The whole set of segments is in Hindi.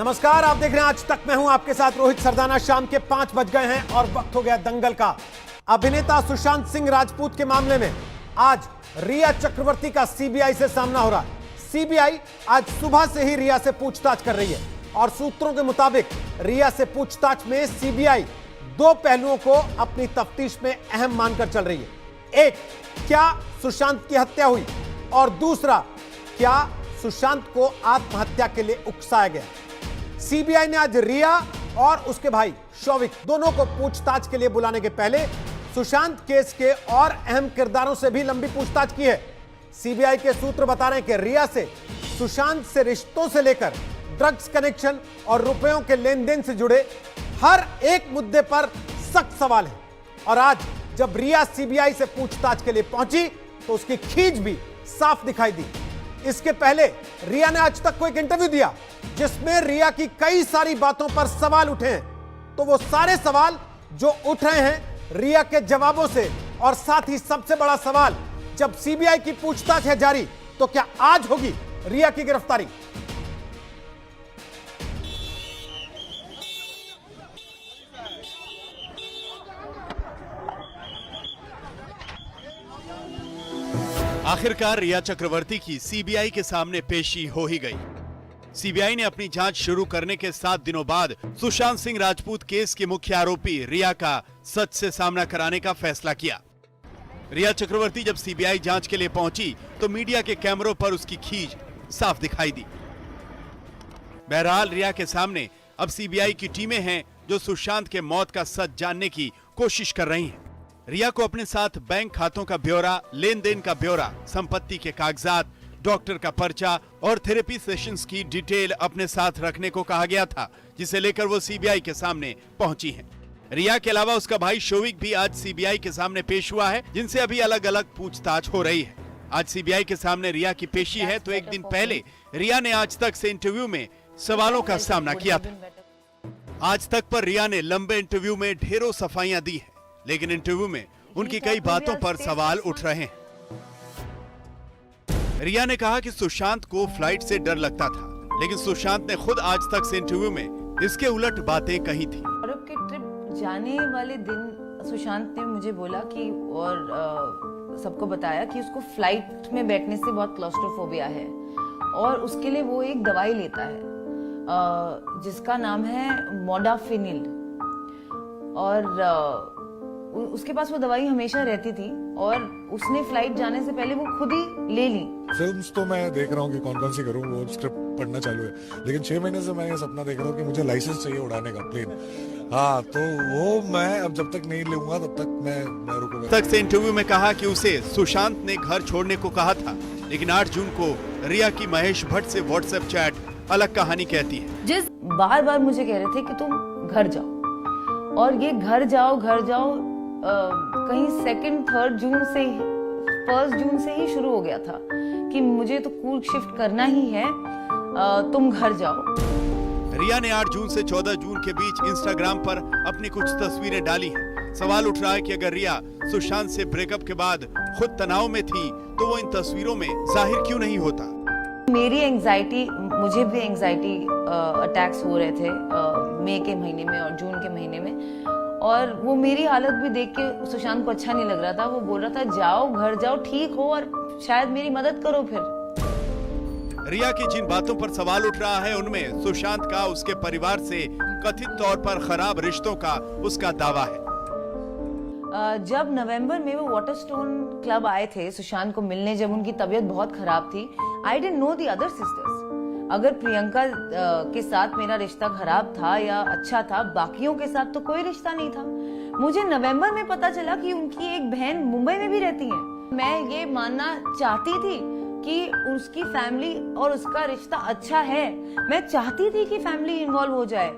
नमस्कार, आप देख रहे हैं आज तक। मैं हूं आपके साथ रोहित सरदाना। शाम के 5 बज गए हैं और वक्त हो गया दंगल का। अभिनेता सुशांत सिंह राजपूत के मामले में आज रिया चक्रवर्ती का सीबीआई से सामना हो रहा है। सीबीआई आज सुबह से ही रिया से पूछताछ कर रही है और सूत्रों के मुताबिक रिया से पूछताछ में सीबीआई दो पहलुओं को अपनी तफ्तीश में अहम मानकर चल रही है। एक, क्या सुशांत की हत्या हुई, और दूसरा, क्या सुशांत को आत्महत्या के लिए उकसाया गया। सीबीआई ने आज रिया और उसके भाई शौविक दोनों को पूछताछ के लिए बुलाने के पहले सुशांत केस के और अहम किरदारों से भी लंबी पूछताछ की है। सीबीआई के सूत्र बता रहे हैं कि रिया से सुशांत से रिश्तों से लेकर ड्रग्स कनेक्शन और रुपयों के लेन देन से जुड़े हर एक मुद्दे पर सख्त सवाल है। और आज जब रिया सीबीआई से पूछताछ के लिए पहुंची तो उसकी खींच भी साफ दिखाई दी। इसके पहले रिया ने आज तक को एक इंटरव्यू दिया जिसमें रिया की कई सारी बातों पर सवाल उठे हैं। तो वो सारे सवाल जो उठ रहे हैं रिया के जवाबों से, और साथ ही सबसे बड़ा सवाल, जब सीबीआई की पूछताछ है जारी तो क्या आज होगी रिया की गिरफ्तारी। आखिरकार रिया चक्रवर्ती की सीबीआई के सामने पेशी हो ही गई। सीबीआई ने अपनी जांच शुरू करने के 7 दिनों बाद सुशांत सिंह राजपूत केस की मुख्य आरोपी रिया का सच से सामना कराने का फैसला किया। रिया चक्रवर्ती जब सीबीआई जांच के लिए पहुंची तो मीडिया के कैमरों पर उसकी खींच साफ दिखाई दी। बहरहाल रिया के सामने अब सीबीआई की टीमें हैं जो सुशांत के मौत का सच जानने की कोशिश कर रही हैं। रिया को अपने साथ बैंक खातों का ब्यौरा, लेन देन का ब्यौरा, संपत्ति के कागजात, डॉक्टर का पर्चा और थेरेपी सेशंस की डिटेल अपने साथ रखने को कहा गया था, जिसे लेकर वो सीबीआई के सामने पहुंची हैं। रिया के अलावा उसका भाई शौविक भी आज सीबीआई के सामने पेश हुआ है, जिनसे अभी अलग अलग पूछताछ हो रही है। आज सीबीआई के सामने रिया की पेशी है तो एक दिन पहले रिया ने आज तक से इंटरव्यू में सवालों का सामना किया था। आज तक पर रिया ने लंबे इंटरव्यू में ढेरों सफाइयां दी है, लेकिन इंटरव्यू में उनकी कई बातों पर सवाल उठ रहे हैं। रिया ने कहा कि सुशांत को फ्लाइट से डर लगता था, लेकिन सुशांत ने खुद आज तक से इंटरव्यू में इसके उलट बातें कही थी। यूरोप के ट्रिप जाने वाले दिन सुशांत ने मुझे बोला कि और सबको बताया कि उसको फ्लाइट में बैठने से बहुत क्लॉस्ट्रोफोबिया है और उसके लिए वो एक दवाई लेता है जिसका नाम है मोडाफिनिल, और उसके पास वो दवाई हमेशा रहती थी और उसने फ्लाइट जाने से पहले वो खुद ही ले ली। फिल्म्स तो मैं देख रहा हूँ कि कौन सी करूँ, वो स्क्रिप्ट पढ़ना चालू है, लेकिन 6 महीने से मैं ये सपना देख रहा हूँ कि मुझे लाइसेंस चाहिए उड़ाने का प्लेन। हाँ, तो वो मैं अब जब तक नहीं लूंगा तब तक मैं रुकूंगा। तक से इंटरव्यू में कहा कि उसे सुशांत ने घर छोड़ने को कहा था, लेकिन 8 जून को रिया की महेश भट्ट से व्हाट्सएप चैट अलग कहानी कहती है। जिस बार बार मुझे कह रहे थे कि तुम घर जाओ, और ये घर जाओ कहीं 2nd 3rd जून से 1 जून से ही शुरू हो गया था कि मुझे तो कूल शिफ्ट करना ही है, तुम घर जाओ। रिया ने 8 जून से 14 जून के बीच इंस्टाग्राम पर अपनी कुछ तस्वीरें डाली हैं। सवाल उठ रहा है कि अगर रिया सुशांत से ब्रेकअप के बाद खुद तनाव में थी तो वो इन तस्वीरों में जाहिर क्यों नहीं होता। मेरी एंजाइटी, मुझे भी एंजाइटी अटैक्स हो रहे थे मई के महीने में और जून के महीने में, और वो मेरी हालत भी देख के सुशांत को अच्छा नहीं लग रहा था। वो बोल रहा था जाओ घर जाओ, ठीक हो और शायद मेरी मदद करो। फिर रिया की जिन बातों पर सवाल उठ रहा है उनमें सुशांत का उसके परिवार से कथित तौर पर खराब रिश्तों का उसका दावा है। जब नवंबर में वो वाटरस्टोन क्लब आए थे सुशांत को मिलने, जब उनकी तबीयत बहुत खराब थी, I didn't know the other sisters. अगर प्रियंका के साथ मेरा रिश्ता खराब था या अच्छा था, बाकियों के साथ तो कोई रिश्ता नहीं था। मुझे नवंबर में पता चला कि उनकी एक बहन मुंबई में भी रहती है। मैं ये मानना चाहती थी कि उसकी फैमिली और उसका रिश्ता अच्छा है। मैं चाहती थी कि फैमिली इन्वॉल्व हो जाए,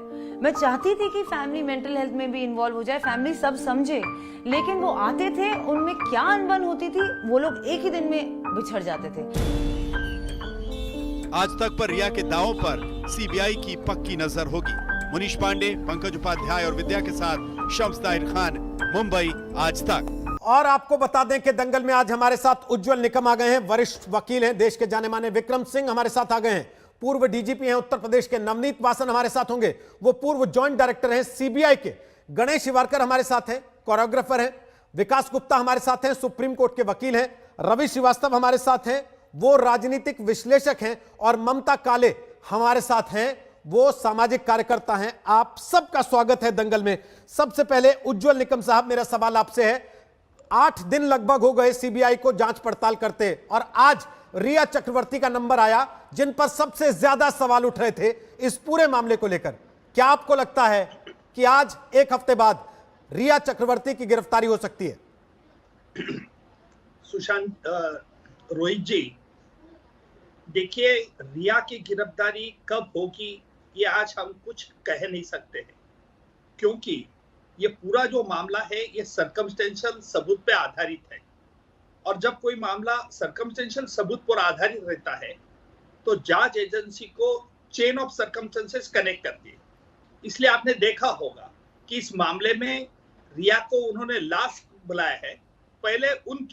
मैं चाहती थी कि फैमिली मेंटल हेल्थ में भी इन्वॉल्व हो जाए, फैमिली सब समझे। लेकिन वो आते थे, उनमें क्या अनबन होती थी, वो लोग एक ही दिन में बिछड़ जाते थे। आज तक पर रिया के दावों पर सीबीआई की पक्की नजर होगी। मुनीश पांडे, पंकज उपाध्याय और विद्या के साथ शम्स ताहिर खान, मुंबई, आज तक। और आपको बता दें कि दंगल में आज हमारे साथ उज्जवल निकम आ गए हैं, वरिष्ठ वकील हैं, देश के जाने माने विक्रम सिंह हमारे साथ आ गए हैं, पूर्व डीजीपी हैं उत्तर प्रदेश के नवनीत वासन हमारे साथ होंगे, वो पूर्व जॉइंट डायरेक्टर हैं सीबीआई के। गणेश शिवारकर हमारे साथ हैं, कोरियोग्राफर हैं। विकास गुप्ता हमारे साथ हैं, सुप्रीम कोर्ट के वकील हैं। रवि श्रीवास्तव हमारे साथ हैं, वो राजनीतिक विश्लेषक हैं। और ममता काले हमारे साथ हैं, वो सामाजिक कार्यकर्ता हैं। आप सबका स्वागत है दंगल में। सबसे पहले उज्जवल निकम साहब, मेरा सवाल आपसे है, 8 दिन लगभग हो गए सीबीआई को जांच पड़ताल करते, और आज रिया चक्रवर्ती का नंबर आया जिन पर सबसे ज्यादा सवाल उठ रहे थे इस पूरे मामले को लेकर। क्या आपको लगता है कि आज एक हफ्ते बाद रिया चक्रवर्ती की गिरफ्तारी हो सकती है? सुशांत, रोहित जी, देखिए, रिया की गिरफ्तारी कब होगी ये आज हम कुछ कह नहीं सकते हैं, क्योंकि ये पूरा जो मामला है ये सर्कमस्टेंशियल सबूत पे आधारित है। और जब कोई मामला सर्कमस्टेंशियल सबूत पर आधारित रहता है तो जांच एजेंसी को चेन ऑफ सर्कमस्टेंसेस कनेक्ट करती है। इसलिए आपने देखा होगा कि इस मामले में रिया को उन्होंने लास्ट बुलाया है। पहले उन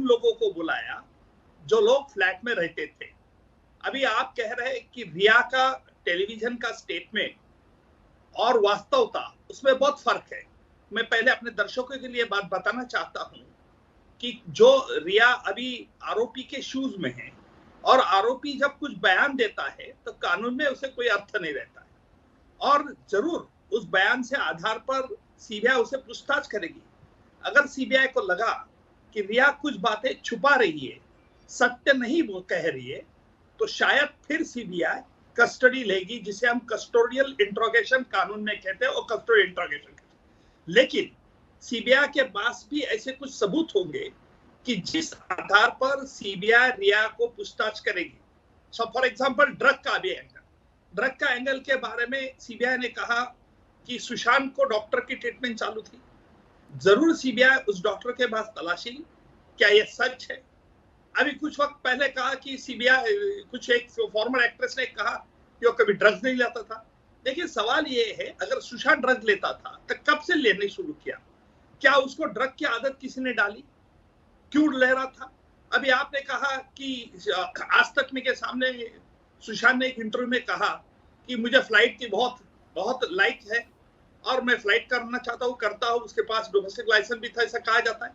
लोगों को बुलाया जो लोग फ्लैट में रहते थे। अभी आप कह रहे हैं कि रिया का टेलीविजन का स्टेटमेंट और वास्तवता, उसमें बहुत फर्क है। मैं पहले अपने दर्शकों के लिए बात बताना चाहता हूं कि जो रिया अभी आरोपी के शूज में है, और आरोपी जब कुछ बयान देता है तो कानून में उसे कोई अर्थ नहीं रहता है, और जरूर उस बयान से आधार पर सीबीआई उसे पूछताछ करेगी। अगर सीबीआई को लगा कि रिया कुछ बातें छुपा रही है, सत्य नहीं वो कह रही है, तो शायद फिर सीबीआई कस्टडी लेगी, जिसे हम कस्टोडियल इंट्रोगेशन कानून में कहते हैं, और कस्टोडियल इंट्रोगेशन। लेकिन सीबीआई के पास भी ऐसे कुछ सबूत होंगे कि जिस आधार पर सीबीआई रिया को पूछताछ करेगी। सो फॉर एग्जांपल, ड्रग का एंगल के बारे में सीबीआई ने कहा कि सुशांत को डॉक्टर की ट्रीटमेंट चालू थी। जरूर सीबीआई उस डॉक्टर के पास तलाशी, क्या यह सच है? अभी कुछ वक्त पहले कहा कि सीबीआई, कुछ एक फॉर्मर एक्ट्रेस ने कहा कि वो कभी ड्रग्स नहीं लेता था। देखिए, सवाल ये है, अगर सुशांत ड्रग लेता था तो कब से लेने शुरू किया? क्या उसको ड्रग की आदत किसी ने डाली? क्यों ले रहा था? अभी आपने कहा कि आज तक में के सामने सुशांत ने एक इंटरव्यू में कहा कि मुझे फ्लाइट की बहुत बहुत लाइक है और मैं फ्लाइट करना चाहता हूँ, करता हूँ, उसके पास डोमेस्टिक लाइसेंस भी था, ऐसा कहा जाता है।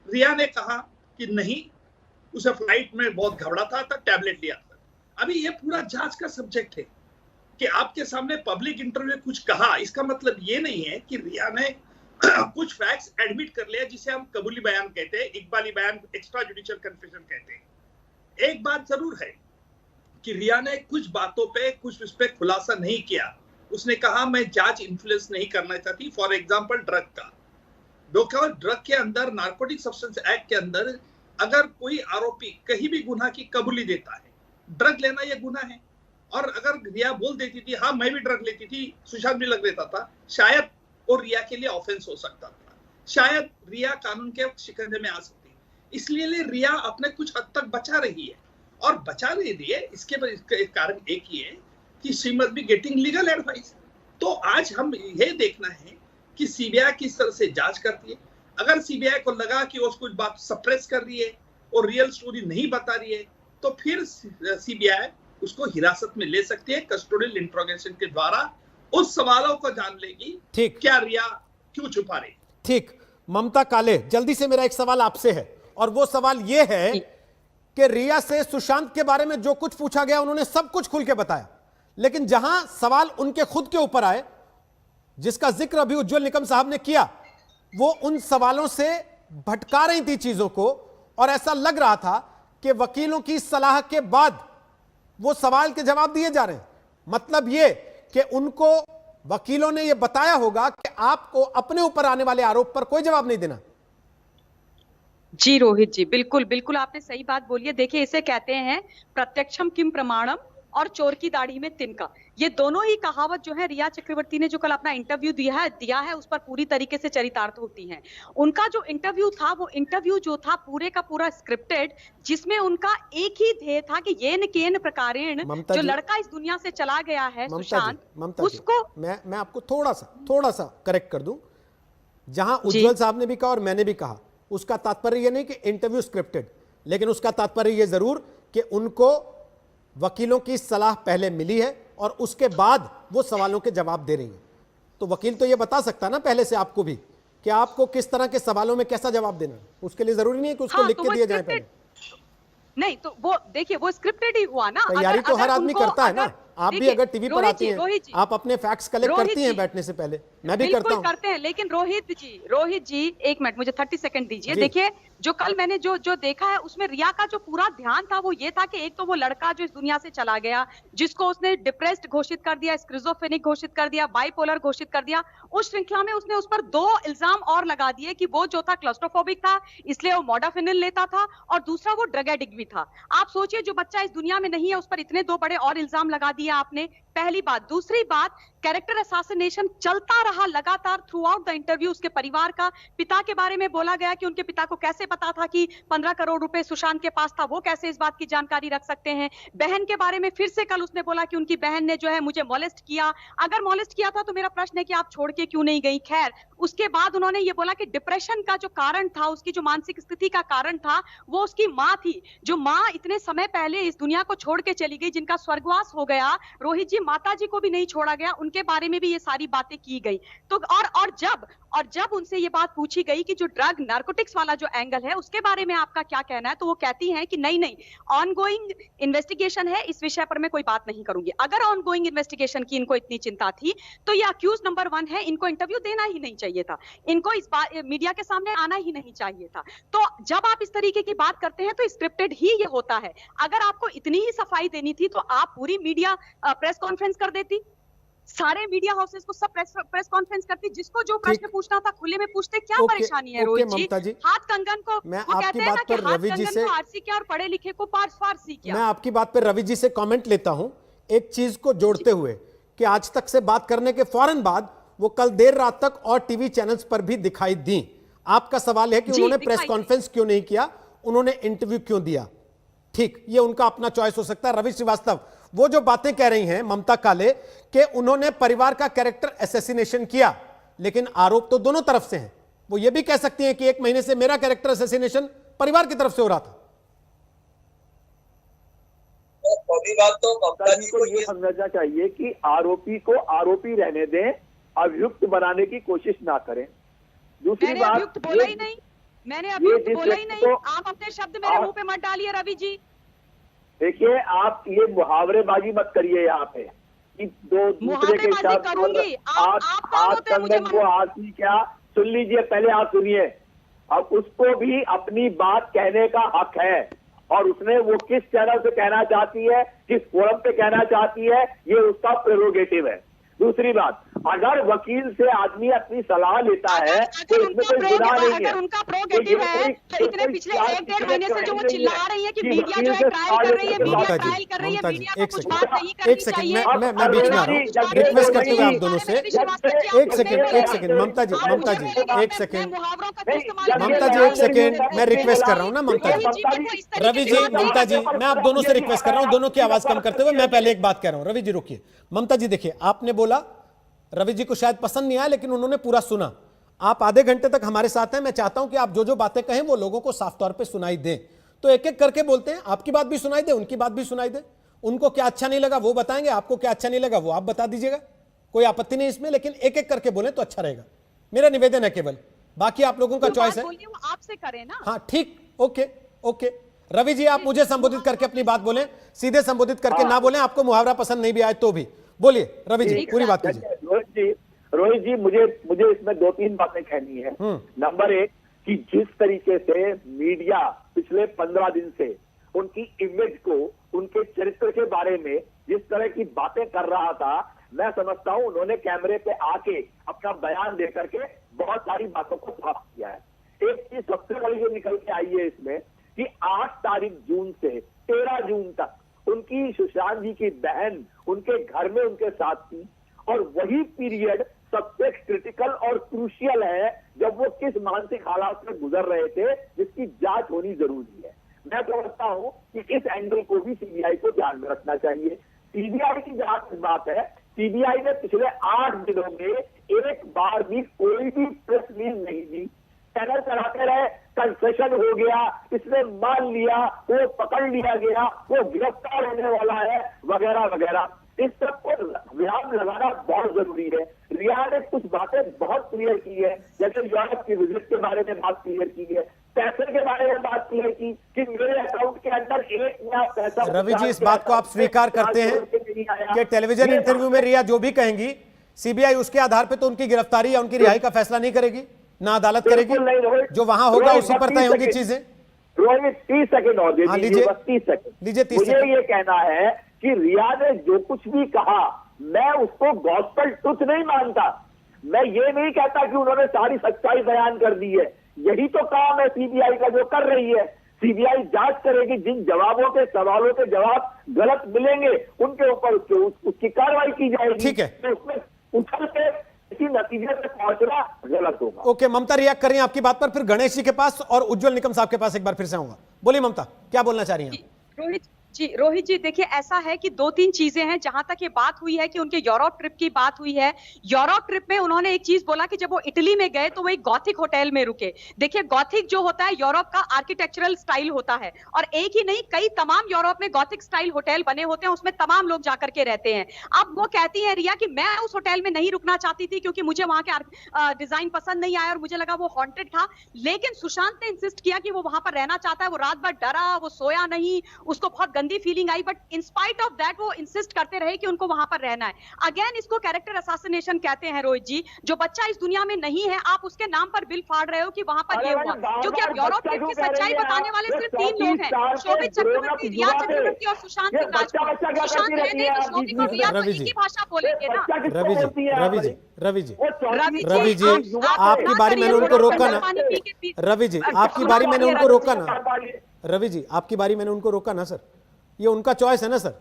रिया ने कहा कि नहीं, उसे फ्लाइट में बहुत घबराता था, टैबलेट लिया था। अभी ये पूरा जांच का सब्जेक्ट है कि आपके सामने पब्लिक इंटरव्यू में कुछ कहा, इसका मतलब ये नहीं है कि रिया ने कुछ फैक्ट्स एडमिट कर लिया, जिसे हम कबूली बयान कहते हैं, इकबाली बयान, एक्स्ट्रा जुडिशियल कन्फेशन कहते हैं। एक बात जरूर है कि रिया ने कुछ बातों पे, कुछ उस पे खुलासा नहीं किया। उसने कहा मैं जांच इन्फ्लुएंस नहीं करना चाहती। फॉर एग्जांपल, ड्रग का, ड्रग के अंदर, नार्कोटिक सब्सटेंस एक्ट के अंदर, अगर कोई आरोपी कहीं भी गुनाह की कबूली देता है, ड्रग लेना यह गुनाह है। और अगर रिया बोल देती थी हाँ मैं भी ड्रग लेती थी, सुशांत भी लग लेता था, शायद वो रिया के लिए ऑफेंस हो सकता था, शायद रिया कानून के शिकंजे में आ सकती। इसलिए रिया अपने कुछ हद तक बचा रही है, और बचा नहीं रही है इसके कारण एक ही है कि she must be getting legal advice. तो आज हम ये देखना है कि सीबीआई किस तरह से जांच करती है। अगर सीबीआई को लगा कि वो कुछ बात सप्रेस कर रही है और रियल स्टोरी नहीं बता रही है, तो फिर सीबीआई उसको हिरासत में ले सकती है, कस्टोडियल इंट्रोगेशन के द्वारा उस सवालों को जान लेगी। ठीक, क्या रिया क्यों छुपा रही? ठीक, ममता काले, जल्दी से मेरा एक सवाल आपसे है, और वो सवाल ये है कि रिया से सुशांत के बारे में जो कुछ पूछा गया उन्होंने सब कुछ खुल के बताया, लेकिन जहां सवाल उनके खुद के ऊपर आए, जिसका जिक्र अभी उज्जवल निकम साहब ने किया, वो उन सवालों से भटका रही थी चीजों को, और ऐसा लग रहा था कि वकीलों की सलाह के बाद वो सवाल के जवाब दिए जा रहे हैं। मतलब ये कि उनको वकीलों ने ये बताया होगा कि आपको अपने ऊपर आने वाले आरोप पर कोई जवाब नहीं देना। जी रोहित जी, बिल्कुल बिल्कुल आपने सही बात बोली है। देखिए, इसे कहते हैं प्रत्यक्षम किम प्रमाणम और चोर की दाढ़ी में तिनका। ये दोनों ही कहावत जो है रिया चक्रवर्ती ने जो कल अपना इंटरव्यू दिया है उस पर पूरी तरीके से चरितार्थ होती हैं। उनका जो इंटरव्यू था, वो इंटरव्यू जो था पूरे का पूरा स्क्रिप्टेड, जिसमें उनका एक ही ध्येय था कि येन केन प्रकारेण जो लड़का इस दुनिया से चला गया है सुशांत, उसको मैं आपको थोड़ा सा करेक्ट कर दूं। जहां उज्जवल साहब ने भी कहा और मैंने भी कहा, उसका तात्पर्य यह नहीं कि इंटरव्यू स्क्रिप्टेड, लेकिन उसका तात्पर्य यह जरूर कि उनको वकीलों की सलाह पहले मिली है और उसके बाद वो सवालों के जवाब दे रही है। तो वकील तो ये बता सकता ना पहले से आपको भी कि आपको किस तरह के सवालों में कैसा जवाब देना है। उसके लिए जरूरी नहीं है कि उसको हाँ, लिख तो के वो दिया जाए scripted- पहले। नहीं तो वो देखिए वो स्क्रिप्टेड ही हुआ ना। तैयारी तो हर आदमी उनको करता है ना। अगर- आप भी देखिए, अगर टीवी पर रोहित आती जी, हैं, रोहित जी, आप अपने फैक्ट्स कलेक्ट रोहित करती हैं जी, बैठने से पहले, मैं भी करता बिल्कुल हूं। करते हैं, लेकिन रोहित जी एक मिनट मुझे 30 सेकंड दीजिए। जी। देखिए जो कल मैंने जो देखा है उसमें रिया का जो पूरा ध्यान था वो ये था कि एक तो वो लड़का जो इस दुनिया से चला गया, जिसको उसने डिप्रेस्ड घोषित कर दिया, स्किज़ोफ्रेनिक घोषित कर दिया, बाइपोलर घोषित कर दिया। उस श्रृंखला में उसने उस पर 2 इल्जाम और लगा दिए कि वो जो था क्लस्ट्रोफोबिक था, इसलिए वो मोडाफिनिल लेता था, और दूसरा वो ड्रग एडिक्ट भी था। आप सोचिए जो बच्चा इस दुनिया में नहीं है उस पर इतने 2 बड़े और इल्जाम लगा दिए आपने। पहली बात। दूसरी बात, कैरेक्टर असैसिनेशन चलता रहा लगातार थ्रू आउट द इंटरव्यू। उसके परिवार का, पिता के बारे में बोला गया कि उनके पिता को कैसे पता था कि 15 करोड़ रुपए सुशांत के पास था, वो कैसे इस बात की जानकारी रख सकते हैं। बहन के बारे में फिर से कल उसने बोला कि उनकी बहन ने जो है मुझे मोलेस्ट किया। अगर मोलेस्ट किया था तो मेरा प्रश्न है कि आप छोड़ के क्यों नहीं गई। खैर, उसके बाद उन्होंने ये बोला कि डिप्रेशन का जो कारण था, उसकी जो मानसिक स्थिति का कारण था, वो उसकी माँ थी, जो माँ इतने समय पहले इस दुनिया को छोड़ के चली गई, जिनका स्वर्गवास हो गया। रोहित जी, माता जी को भी नहीं छोड़ा गया, उनके बारे में भी ये सारी बातें की गई। तो और जब उनसे ये बात पूछी गई कि जो ड्रग नार्कोटिक्स वाला जो एंगल है उसके बारे में आपका क्या कहना है, तो वो कहती हैं कि नहीं ऑनगोइंग इन्वेस्टिगेशन है, इस विषय पर मैं कोई बात नहीं करूंगी। अगर ऑनगोइंग इन्वेस्टिगेशन की इनको इतनी चिंता थी तो ये अक्यूज नंबर 1 है, इनको इंटरव्यू देना ही नहीं चाहिए था, इनको इस बात मीडिया के सामने आना ही नहीं चाहिए था। तो जब आप इस तरीके की बात करते हैं तो स्क्रिप्टेड ही ये होता है। अगर आपको इतनी ही सफाई देनी थी तो आप पूरी मीडिया प्रेस कॉन्फ्रेंस कर देती, सारे मीडिया हाउसेस को सब प्रेस कॉन्फ्रेंस करती, जिसको जो प्रश्न पूछना था खुले में पूछते। क्या परेशानी है रोहित जी? हाथ कंगन को, मैं वो कहते हैं ना कि हाथ रवि जी कंगन से को आरसी किया और पढ़े लिखे को फारसी किया। मैं आपकी बात पर रवि जी से कमेंट लेता हूं एक चीज को जोड़ते हुए कि आज तक से बात करने के फौरन बाद वो कल देर रात तक और टीवी चैनल्स पर भी दिखाई दी। आपका सवाल है कि उन्होंने प्रेस कॉन्फ्रेंस क्यों नहीं किया, उन्होंने इंटरव्यू क्यों दिया। ठीक, ये उनका अपना चॉइस हो सकता है। रवि श्रीवास्तव, वो जो बातें कह रही हैं ममता काले कि उन्होंने परिवार का कैरेक्टर असैसिनेशन किया, लेकिन आरोप तो दोनों तरफ से हैं। वो ये भी कह सकती हैं कि 1 महीने से मेरा कैरेक्टर असैसिनेशन परिवार की तरफ से हो रहा था। पहली बात तो ममता जी को ये समझना चाहिए कि आरोपी को आरोपी रहने दें, अभियुक्त बनाने की कोशिश ना करें। दूसरी मैंने बात, अभियुक्त बोला ही नहीं, मैंने अभियुक्त बोला ही नहीं। आप अपने शब्द मेरे मुंह पे मत डालिए रवि जी। देखिए, आप ये मुहावरेबाजी मत करिए यहाँ पे कि दो दूसरे के मुहावरेबाजी करूंगी। आप कौन होते हैं मुझे को आरसी क्या? सुन लीजिए, पहले आप सुनिए। अब उसको भी अपनी बात कहने का हक है, और उसने वो किस चैनल से कहना चाहती है, किस फोरम पे कहना चाहती है, ये उसका प्रेरोगेटिव है। दूसरी बात, अगर वकील से आदमी अपनी सलाह लेता है तो इसमें कोई गुनाह नहीं है। अगर उनका प्रोगेटिव है तो इतने पिछले 1-1.5 महीने से जो वो चिल्ला रही है कि मीडिया जो है ट्रायल कर रही है, मीडिया ट्रायल कर रही है, मीडिया को कुछ बात नहीं करनी चाहिए। मैं बीच में आ रहा हूं, रिक्वेस्ट करते हुए आप दोनों से एक सेकंड ममता जी एक सेकंड मैं रिक्वेस्ट कर रहा हूं ना ममता जी, रवि जी, ममता जी, मैं आप दोनों से रिक्वेस्ट कर रहा हूं, दोनों की आवाज कम करते हुए मैं पहले एक बात कह रहा हूं। रवि जी रुकिए। ममता जी देखिए, आपने बोला रवि जी को शायद पसंद नहीं आया, लेकिन उन्होंने पूरा सुना। आप आधे घंटे तक हमारे साथ हैं, मैं चाहता हूं कि आप जो जो बातें कहें वो लोगों को साफ तौर पे सुनाई दें। तो एक एक करके बोलते हैं, आपकी बात भी सुनाई दे, उनकी बात भी सुनाई दे। उनको क्या अच्छा नहीं लगा वो बताएंगे, आपको क्या अच्छा नहीं लगा वो आप बता दीजिएगा, कोई आपत्ति नहीं इसमें, लेकिन एक एक करके बोले तो अच्छा रहेगा। मेरा निवेदन है केवल, बाकी आप लोगों का चॉइस है। आपसे करें ना। हाँ ठीक, ओके। रवि जी, आप मुझे संबोधित करके अपनी बात बोलें, सीधे संबोधित करके ना बोलें। आपको मुहावरा पसंद नहीं भी आए तो भी बोलिए। रवि जी पूरी बात कीजिए। रोहित जी, मुझे इसमें 2-3 बातें कहनी है। नंबर 1 कि जिस तरीके से मीडिया पिछले 15 दिन से उनकी इमेज को, उनके चरित्र के बारे में जिस तरह की बातें कर रहा था, मैं समझता हूं उन्होंने कैमरे पे आके अपना बयान दे करके बहुत सारी बातों को साफ किया है। एक चीज सबसे बड़ी जो निकल के आई है इसमें कि 8 तारीख जून से 13 जून तक उनकी सुशांत जी की बहन उनके घर में उनके साथ थी, और वही पीरियड सबसे क्रिटिकल और क्रूशियल है जब वो किस मानसिक हालात में गुजर रहे थे, जिसकी जांच होनी जरूरी है। मैं समझता हूं कि इस एंगल को भी सीबीआई को ध्यान में रखना चाहिए। सीबीआई की जहां तक बात है, सीबीआई ने पिछले 8 दिनों में एक बार भी कोई भी प्रेस रिलीज नहीं दी, चैनल चलाते रहे, कंसेशन हो गया, इसने मान लिया, वो पकड़ लिया गया, वो गिरफ्तार होने वाला है, वगैरह वगैरह। इस सब को विराम लगाना बहुत जरूरी है। रिया ने कुछ बातें बहुत क्लियर की है, जैसे यूरोप की विजिट के बारे में बात क्लियर की है, पैसे के बारे में बात क्लियर की कि मेरे अकाउंट के अंदर 1 नया पैसा। रवि जी, इस बात को आप स्वीकार करते हैं कि टेलीविजन इंटरव्यू में रिया जो भी कहेंगी, सीबीआई उसके आधार पे तो उनकी गिरफ्तारी या उनकी रिहाई का फैसला नहीं करेगी, ना अदालत करेगी, जो वहां होगा उसी पर तय होगी चीजें। रोहित 30 सेकंड और दे दीजिए, बस 30 सेकंड। लीजिए 30 मुझे सेकंड। ये कहना है कि रिया ने जो कुछ भी कहा, मैं उसको गॉस्पेल ट्रुथ नहीं मानता। मैं ये नहीं कहता कि उन्होंने सारी सच्चाई बयान कर दी है। यही तो काम है सीबीआई का जो कर रही है। सीबीआई जांच करेगी, जिन जवाबों के सवालों के जवाब गलत मिलेंगे उनके ऊपर उसकी कार्रवाई की जाएगी। ठीक है। तो उसमें उछल के किसी नतीजे पे पहुंचना गलत होगा। ओके, ममता रिएक्ट कर रही हैं आपकी बात पर, फिर गणेश जी के पास और उज्जवल निकम साहब के पास एक बार फिर से आऊंगा। बोलिए ममता, क्या बोलना चाह रही हैं? रोहित जी देखिए, ऐसा है कि 2-3 चीजें हैं। जहां तक ये बात हुई है कि उनके यूरोप ट्रिप की बात हुई है, यूरोप ट्रिप में उन्होंने एक चीज बोला कि जब वो इटली में गए तो वो एक गॉथिक होटल में रुके। देखिए, गॉथिक जो होता है यूरोप का आर्किटेक्चरल स्टाइल होता है, और एक ही नहीं, कई तमाम यूरोप में गॉथिक स्टाइल होटल बने होते हैं, उसमें तमाम लोग जाकर के रहते हैं। अब वो कहती है रिया कि मैं उस होटल में नहीं रुकना चाहती थी क्योंकि मुझे वहां के डिजाइन पसंद नहीं आया और मुझे लगा वो हॉन्टेड था। लेकिन सुशांत ने इंसिस्ट किया कि वो वहां पर रहना चाहता है। वो रात भर डरा, वो सोया नहीं, उसको बहुत गंदी feeling I, but in spite of that वो इंसिस्ट करते रहे कि उनको वहां पर रहना है। अगेन इसको कैरेक्टर असैसिनेशन कहते हैं रोहित जी। जो बच्चा इस दुनिया में नहीं है, आप उसके नाम पर बिल फाड़ रहे हो कि वहां पर ये हुआ, क्योंकि अब यूरोप ट्रिप की सच्चाई बताने वाले सिर्फ 3 लोग हैं, शोभित चक्रवर्ती, रिया चक्रवर्ती और सुशांत सिंह राजपूत। सुशांत रहते हैं तो शोभित और रिया तो एक ही भाषा बोलेंगे ना। रवि जी, आपकी बारी मैंने उनको रोका ना। रवि जी, आपकी बारी मैंने उनको रोका ना। रवि जी, आपकी बारी मैंने उनको रोका ना सर, ये उनका चॉइस है ना सर।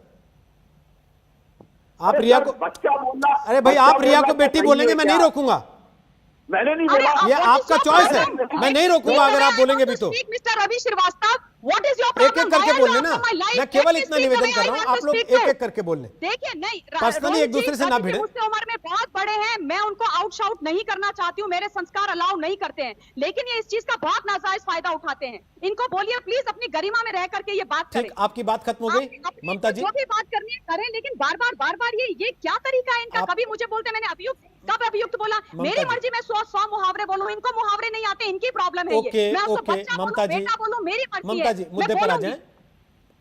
आप रिया को, अरे भाई आप रिया को बेटी बोलेंगे, मैं नहीं रोकूंगा। मैंने नहीं बोला, ये आपका चॉइस है, मैं नहीं रोकूंगा अगर आप बोलेंगे भी तो। Mister Ravi Srivastava, what is your एक एक करके बोलने ना, मैं केवल इतना निवेदन कर रहा हूँ, आप लोग एक एक करके बोलने। देखिए, नहीं पर्सनली एक दूसरे से ना भिड़े। मुझसे उम्र में बहुत बड़े हैं, मैं उनको आउट शाउट नहीं करना चाहती हूँ, मेरे संस्कार अलाउ नहीं करते हैं, लेकिन ये इस चीज का बहुत नाजायज फायदा उठाते हैं। इनको बोलिए प्लीज अपनी गरिमा में रह करके ये बात करें। ठीक, आपकी बात खत्म हो गई ममता जी। जो भी बात करनी है करें, लेकिन बार बार ये क्या तरीका है इनका? कभी मुझे बोलते मैंने अभियुक्त, कब अभियुक्त बोला? मेरी मर्जी, मैं 100 मुहावरे बोलूं, इनको मुहावरे नहीं आते, इनकी प्रॉब्लम है ये। मैं उसको बच्चा बोलूं, बेटा बोलूं, मेरी मर्जी है। ममता जी, मुद्दे पर आ जाएं,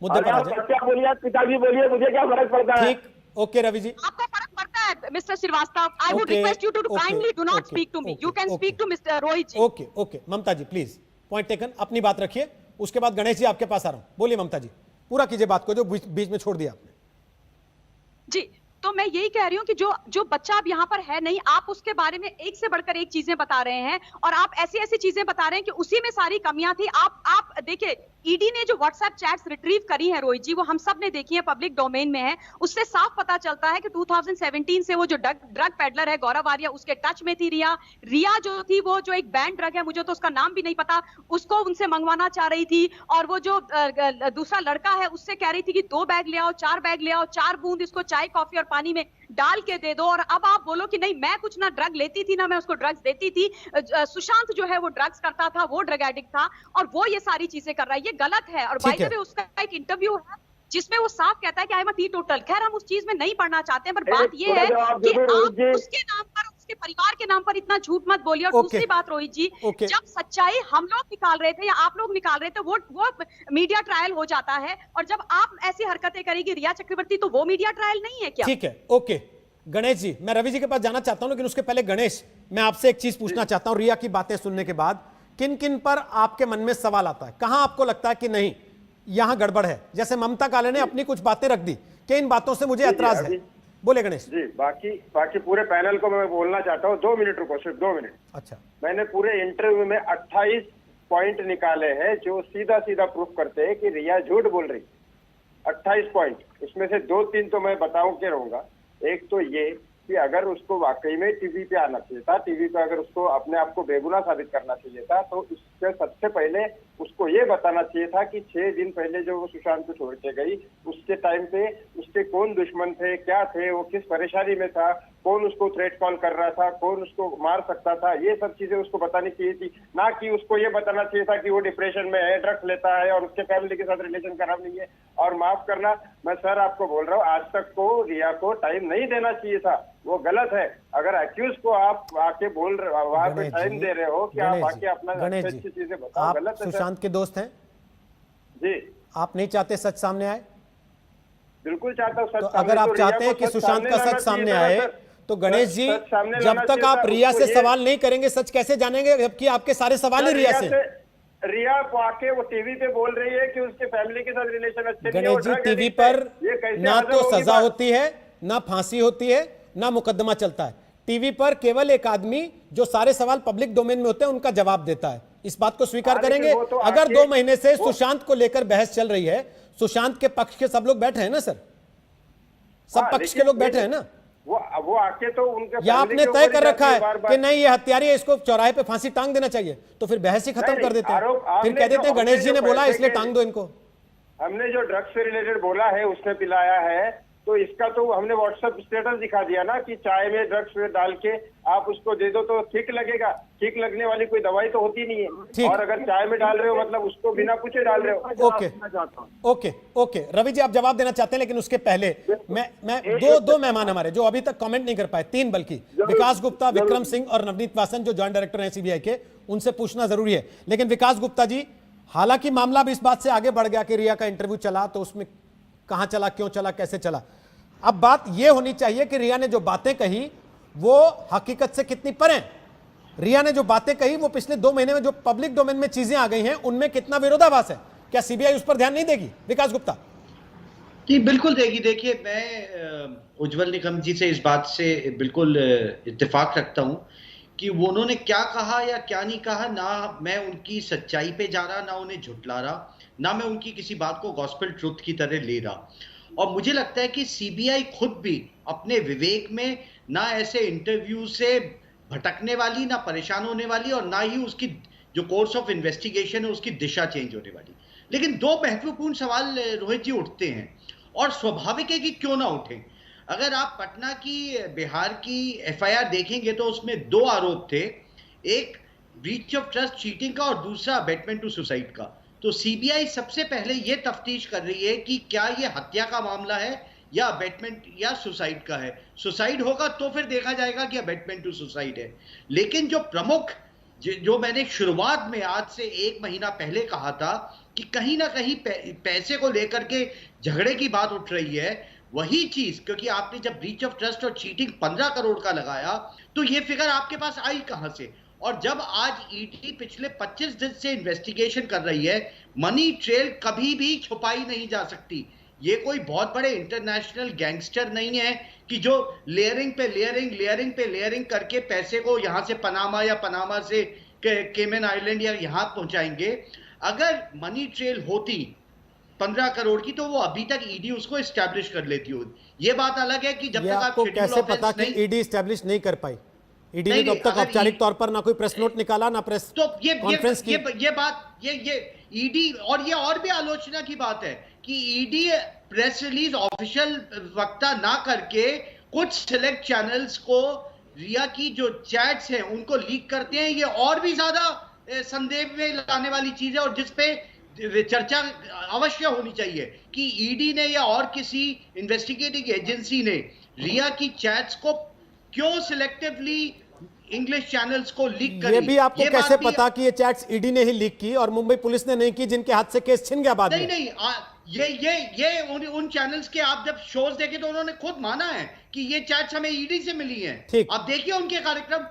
मुद्दे पर आ जाएं। बच्चा बोलिए, पिताजी बोलिए, मुझे क्या फर्क पड़ता है? ठीक, ओके रवि जी। आपको फर्क पड़ता है mister Srivastava. I would request you to kindly do not speak to me. You can speak to mister Rohit ji. Okay okay Mamata ji, please point taken, अपनी बात रखिए। उसके बाद गणेश जी आपके पास आ रहा हूं। बोलिए ममता जी, पूरा कीजिए बात को जो बीच में छोड़ दिया आपने। जी, तो मैं यही कह रही हूँ कि जो बच्चा अब यहाँ पर है नहीं, आप उसके बारे में एक से बढ़कर एक चीजें बता रहे हैं, और आप ऐसी ऐसी चीजें बता रहे हैं कि उसी में सारी कमियां थी। आप देखिए, ईडी ने जो व्हाट्सएप चैट्स रिट्रीव करी है रोहित जी, वो हम सब ने देखी है, पब्लिक डोमेन में है। उससे साफ पता चलता है कि 2017 से वो जो ड्रग पेडलर है गौरव आर्या, उसके टच में थी रिया जो थी, वो जो एक बैंड ड्रग है, मुझे तो उसका नाम भी नहीं पता, उसको उनसे मंगवाना चाह रही थी। और वो जो दूसरा लड़का है, उससे कह रही थी कि 2 बैग ले आओ, 4 बैग ले आओ, 4 बूंद इसको चाय कॉफी और पानी में डाल के दे दो। और अब आप बोलो कि नहीं, मैं कुछ ना ड्रग लेती थी ना मैं उसको ड्रग्स देती थी। सुशांत जो है वो ड्रग्स करता था, वो ड्रग एडिक्ट था, और वो ये सारी चीजें कर रहा है, ये गलत है। और बाय द वे उसका एक इंटरव्यू है जिसमें वो साफ कहता है कि आई एम अ टीटोटल। खैर, हम उस चीज में नहीं पढ़ना चाहते हैं, पर बात ये है कि आप उसके नाम पर, उसके परिवार के नाम पर इतना झूठ मत बोलिए। और दूसरी बात रोहित जी, जब सच्चाई हम लोग निकाल रहे थे या आप लोग निकाल रहे थे, वो मीडिया ट्रायल हो जाता है, और जब आप ऐसी हरकतें करेगी रिया चक्रवर्ती, तो वो मीडिया ट्रायल नहीं है क्या? ठीक है, ओके गणेश जी, मैं रवि जी के पास जाना चाहता हूं, लेकिन उसके पहले गणेश, मैं आपसे एक चीज पूछना चाहता हूं। रिया की बातें सुनने के बाद किन किन पर आपके मन में सवाल आता है? कहां आपको लगता है कि नहीं, यहां गड़बड़ है? जैसे ममता काले ने अपनी कुछ बातें रख दी कि इन बातों से मुझे एतराज है। बोले गणेश जी। बाकी पूरे पैनल को मैं बोलना चाहता हूँ, 2 मिनट रुको, सिर्फ 2 मिनट। अच्छा, मैंने पूरे इंटरव्यू में 28 पॉइंट निकाले हैं जो सीधा सीधा प्रूफ करते हैं कि रिया झूठ बोल रही है। 28 पॉइंट, उसमें से 2-3 तो मैं बताऊं के रहूंगा। एक तो ये कि अगर उसको वाकई में टीवी पे आना चाहिए था, टीवी पे अगर उसको अपने आप को बेगुनाह साबित करना चाहिए था, तो इससे सबसे पहले उसको ये बताना चाहिए था कि 6 दिन पहले जो वो सुशांत को छोड़ के गई, उसके टाइम पे उसके कौन दुश्मन थे, क्या थे, वो किस परेशानी में था, कौन उसको थ्रेट कॉल कर रहा था, कौन उसको मार सकता था, ये सब चीजें उसको बतानी चाहिए थी। ना कि उसको ये बताना चाहिए था कि वो डिप्रेशन में है, ड्रग्स लेता है और उसके फैमिली के साथ रिलेशन खराब नहीं है। और माफ करना, मैं सर आपको बोल रहा हूँ, आज तक को रिया को टाइम नहीं देना चाहिए था, वो गलत है। अगर एक्यूज को आप आके बोल रहे, वहां पे टाइम दे रे हो कि आप आके अपना अच्छी चीजें बताओ, आप गलत है। सुशांत के दोस्त हैं जी, आप नहीं चाहते सच सामने आए? बिल्कुल चाहता हूँ सच तो सामने, अगर आप रिया चाहते हैं को कि सच सुशांत का लाना सच सामने चाहिए था आए, सर। तो गणेश जी सच सामने जब लाना तक चाहिए आप था, रिया उसको से ये- सवाल नहीं करेंगे सच कैसे जानेंगे, जबकि आपके सारे सवाल ही रिया से। रिया को आके वो टीवी पे बोल रही है कि उसके फैमिली के साथ रिलेशन अच्छे नहीं है, गणेश वो जी drug टीवी addict है। पर ये कैसे ना हजम तो होगी सजा बात? होती है, ना फांसी होती है, ना मुकदमा चलता है। टीवी पर केवल एक आदमी जो सारे सवाल पब्लिक डोमेन में होते हैं उनका जवाब देता है। इस बात को स्वीकार लेकिन करेंगे? वो तो अगर आके- 2 महीने से वो- सुशांत को लेकर बहस चल रही है, सुशांत के पक्ष के सब लोग बैठे हैं ना सर, सब हाँ, पक्ष के लेकिन लोग बैठे हैं ना, वो आके तो उनके या family आपने के तय ऊपर कर ही रखा है बार-बार- कि नहीं ये हत्यारी है, इसको चौराहे पे फांसी टांग देना चाहिए, तो फिर बहस ही खत्म नहीं, कर देते हैं। आरोप फिर आपने कह देते हैं जो- गणेश जी हमने ने जो बोला पैसे इसलिए के- टांग दो इनको। हमने जो ड्रग्स से रिलेटेड बोला है, उसने पिलाया है, तो इसका तो हमने व्हाट्सएप स्टेटस दिखा दिया ना कि चाय में ड्रग्स डाल के आप उसको दे दो तो ठीक लगेगा। ठीक लगने वाली कोई दवाई तो होती नहीं ठीक। है, और अगर चाय में डाल रहे हो मतलब उसको बिना पूछे डाल रहे हो। Okay okay okay Ravi ji आप जवाब देना चाहते हैं, लेकिन उसके पहले मैं दो मेहमान हमारे जो अभी तक कमेंट नहीं कर पाए, 3 बल्कि विकास गुप्ता, विक्रम सिंह और नवनीत वासन जो जॉइंट डायरेक्टर हैं सीबीआई के, उनसे पूछना जरूरी है। लेकिन विकास गुप्ता जी, हालांकि मामला भी इस बात से आगे बढ़ गया कि रिया का इंटरव्यू चला, तो उसमें कहां चला, क्यों चला, कैसे चला, अब बात यह होनी चाहिए कि रिया ने जो बातें कही वो हकीकत से कितनी पर हैं। रिया ने जो बातें कही वो पिछले 2 महीने में जो पब्लिक डोमेन में चीजें आ गई हैं उनमें कितना विरोधाभास है, क्या सीबीआई उस पर ध्यान नहीं देगी? विकास गुप्ता जी बिल्कुल देगी। देखिए मैं उज्जवल निकम जी से इस बात से बिल्कुल इत्तेफाक रखता हूं कि वो उन्होंने क्या कहा या क्या नहीं कहा, ना मैं उनकी सच्चाई पे जा रहा, ना उन्हें झुटला रहा, ना मैं उनकी किसी बात को गॉस्पेल ट्रुथ की तरह ले रहा। और मुझे लगता है कि सीबीआई खुद भी अपने विवेक में ना ऐसे इंटरव्यू से भटकने वाली, ना परेशान होने वाली, और ना ही उसकी जो कोर्स ऑफ इन्वेस्टिगेशन है उसकी दिशा चेंज होने वाली। लेकिन 2 महत्वपूर्ण सवाल रोहित जी उठते हैं, और स्वाभाविक है कि क्यों ना उठें। अगर आप पटना की, बिहार की एफआईआर देखेंगे तो उसमें 2 आरोप थे, एक ब्रीच ऑफ ट्रस्ट चीटिंग का और दूसरा अबेटमेंट टू सुसाइड का। तो सीबीआई सबसे पहले यह तफ्तीश कर रही है कि क्या यह हत्या का मामला है या अबेटमेंट या सुसाइड का है। सुसाइड होगा तो फिर देखा जाएगा कि अबेटमेंट टू सुसाइड है। लेकिन जो प्रमुख, जो मैंने शुरुआत में आज से 1 महीना पहले कहा था कि कहीं ना कहीं पैसे को लेकर के झगड़े की बात उठ रही है, वही चीज, क्योंकि आपने जब ब्रीच ऑफ ट्रस्ट और चीटिंग 15 करोड़ का लगाया तो ये फिगर आपके पास आई कहां से? और जब आज ईडी पिछले 25 दिन से इन्वेस्टिगेशन कर रही है, मनी ट्रेल कभी भी छुपाई नहीं जा सकती। ये कोई बहुत बड़े इंटरनेशनल गैंगस्टर नहीं है कि जो लेयरिंग पे लेयरिंग करके पैसे को यहां से पनामा या पनामा से केमन आइलैंड या यहां पहुंचाएंगे। अगर मनी ट्रेल होती 15 करोड़ की तो वो अभी तक ईडी उसको एस्टैब्लिश कर लेती होती। ये बात अलग है कि जब तक आप आपको कैसे पता कि ईडी एस्टैब्लिश नहीं कर पाई? ईडी ने तो अब तक औपचारिक तौर पर ना कोई प्रेस नोट निकाला, ना प्रेस कॉन्फ्रेंस की। ये बात ये ईडी, और ये और भी आलोचना की बात है कि ईडी प्रेस रिलीज ऑफिशियल वक्ता ना करके कुछ सिलेक्ट चैनल्स को रिया की जो चैट्स हैं उनको लीक करते हैं। ये और भी ज्यादा संदेह में लाने वाली चीज है, और जिसपे चर्चा अवश्य होनी चाहिए कि ईडी ने या और किसी इन्वेस्टिगेटिंग एजेंसी ने रिया की चैट्स को क्यों सिलेक्टिवली इंग्लिश चैनल्स को लीक करी। ये भी आपको कैसे पता कि ये चैट्स ईडी ने ही लीक की और मुंबई पुलिस ने नहीं की, जिनके हाथ से केस छिन गया बाद में? नहीं, ये उन चैनल्स के आप जब शोज देखे तो उन्होंने खुद माना है कि ये चैट्स हमें ईडी से मिली हैं। ठीक, आप देखिए उनके कार्यक्रम,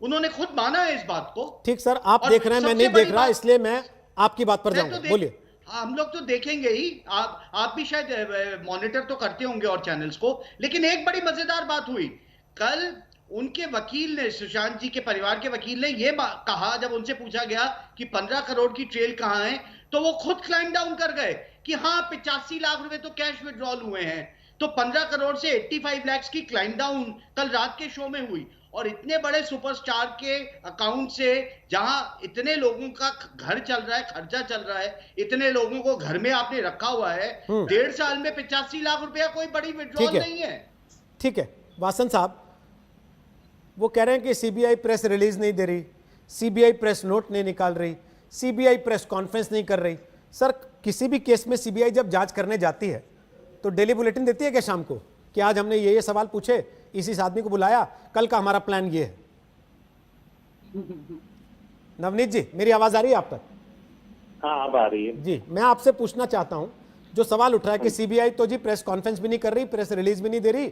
उन्होंने खुद माना है इस बात को। ठीक सर, आप देख रहे हैं, मैं नहीं देख रहा, इसलिए मैं आपकी बात पर जाऊंगा। बोलिए। हम लोग तो देखेंगे ही, आप भी शायद मॉनिटर तो करते होंगे और चैनल्स को। लेकिन एक बड़ी मजेदार बात हुई कल, उनके वकील ने, सुशांत जी के परिवार के वकील ने यह कहा, जब उनसे पूछा गया कि 15 करोड़ की ट्रेल कहां है, तो वो खुद क्लाइम डाउन कर गए कि हाँ 85 लाख रुपए तो कैश विड्रॉल हुए हैं। तो 15 करोड़ से 85 लाख की क्लाइम डाउन कल रात के शो में हुई। और इतने बड़े सुपरस्टार के अकाउंट से, जहां इतने लोगों का घर चल रहा है, खर्चा चल रहा है, इतने लोगों को घर में आपने रखा हुआ है, 1.5 साल में 85 लाख रुपया कोई बड़ी विड्रॉल नहीं है। ठीक है वासन साहब, वो कह रहे हैं कि सीबीआई प्रेस रिलीज नहीं दे रही, सीबीआई प्रेस नोट नहीं निकाल रही, सीबीआई प्रेस कॉन्फ्रेंस नहीं कर रही। सर, किसी भी केस में सीबीआई जब जांच करने जाती है तो डेली बुलेटिन देती है क्या शाम को कि आज हमने ये सवाल पूछे, इस आदमी को बुलाया, कल का हमारा प्लान ये है? नवनीत जी, मेरी आवाज आ रही है आप तक? हाँ, अब आ रही है जी। मैं आपसे पूछना चाहता हूं, जो सवाल उठ रहा है कि सीबीआई तो जी प्रेस कॉन्फ्रेंस भी नहीं कर रही, प्रेस रिलीज भी नहीं दे रही,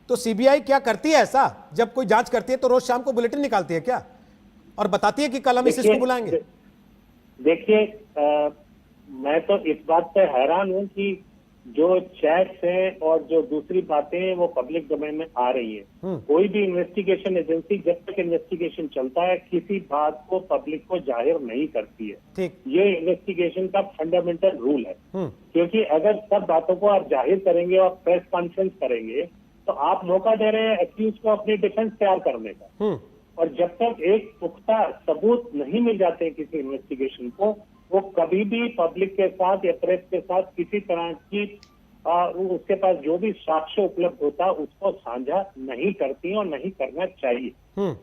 तो सीबीआई क्या करती है ऐसा? जब कोई जांच करती है तो रोज शाम को बुलेटिन निकालती है क्या और बताती है कि कल हम इसको बुलाएंगे? देखिए, मैं तो इस बात पे हैरान हूं कि जो चैट्स हैं और जो दूसरी बातें हैं वो पब्लिक डोमेन में आ रही है। कोई भी इन्वेस्टिगेशन एजेंसी जब तक इन्वेस्टिगेशन चलता है किसी बात को पब्लिक को जाहिर नहीं करती है। ठीक। ये इन्वेस्टिगेशन का फंडामेंटल रूल है, क्योंकि अगर सब बातों को आप जाहिर करेंगे और प्रेस कॉन्फ्रेंस करेंगे तो आप मौका दे रहे हैं एक्यूज को अपनी डिफेंस तैयार करने का। और जब तक एक पुख्ता सबूत नहीं मिल जाते हैं किसी इन्वेस्टिगेशन को, वो कभी भी पब्लिक के साथ या प्रेस के साथ किसी तरह की उसके पास जो भी साक्ष्य उपलब्ध होता है उसको साझा नहीं करती और नहीं करना चाहिए।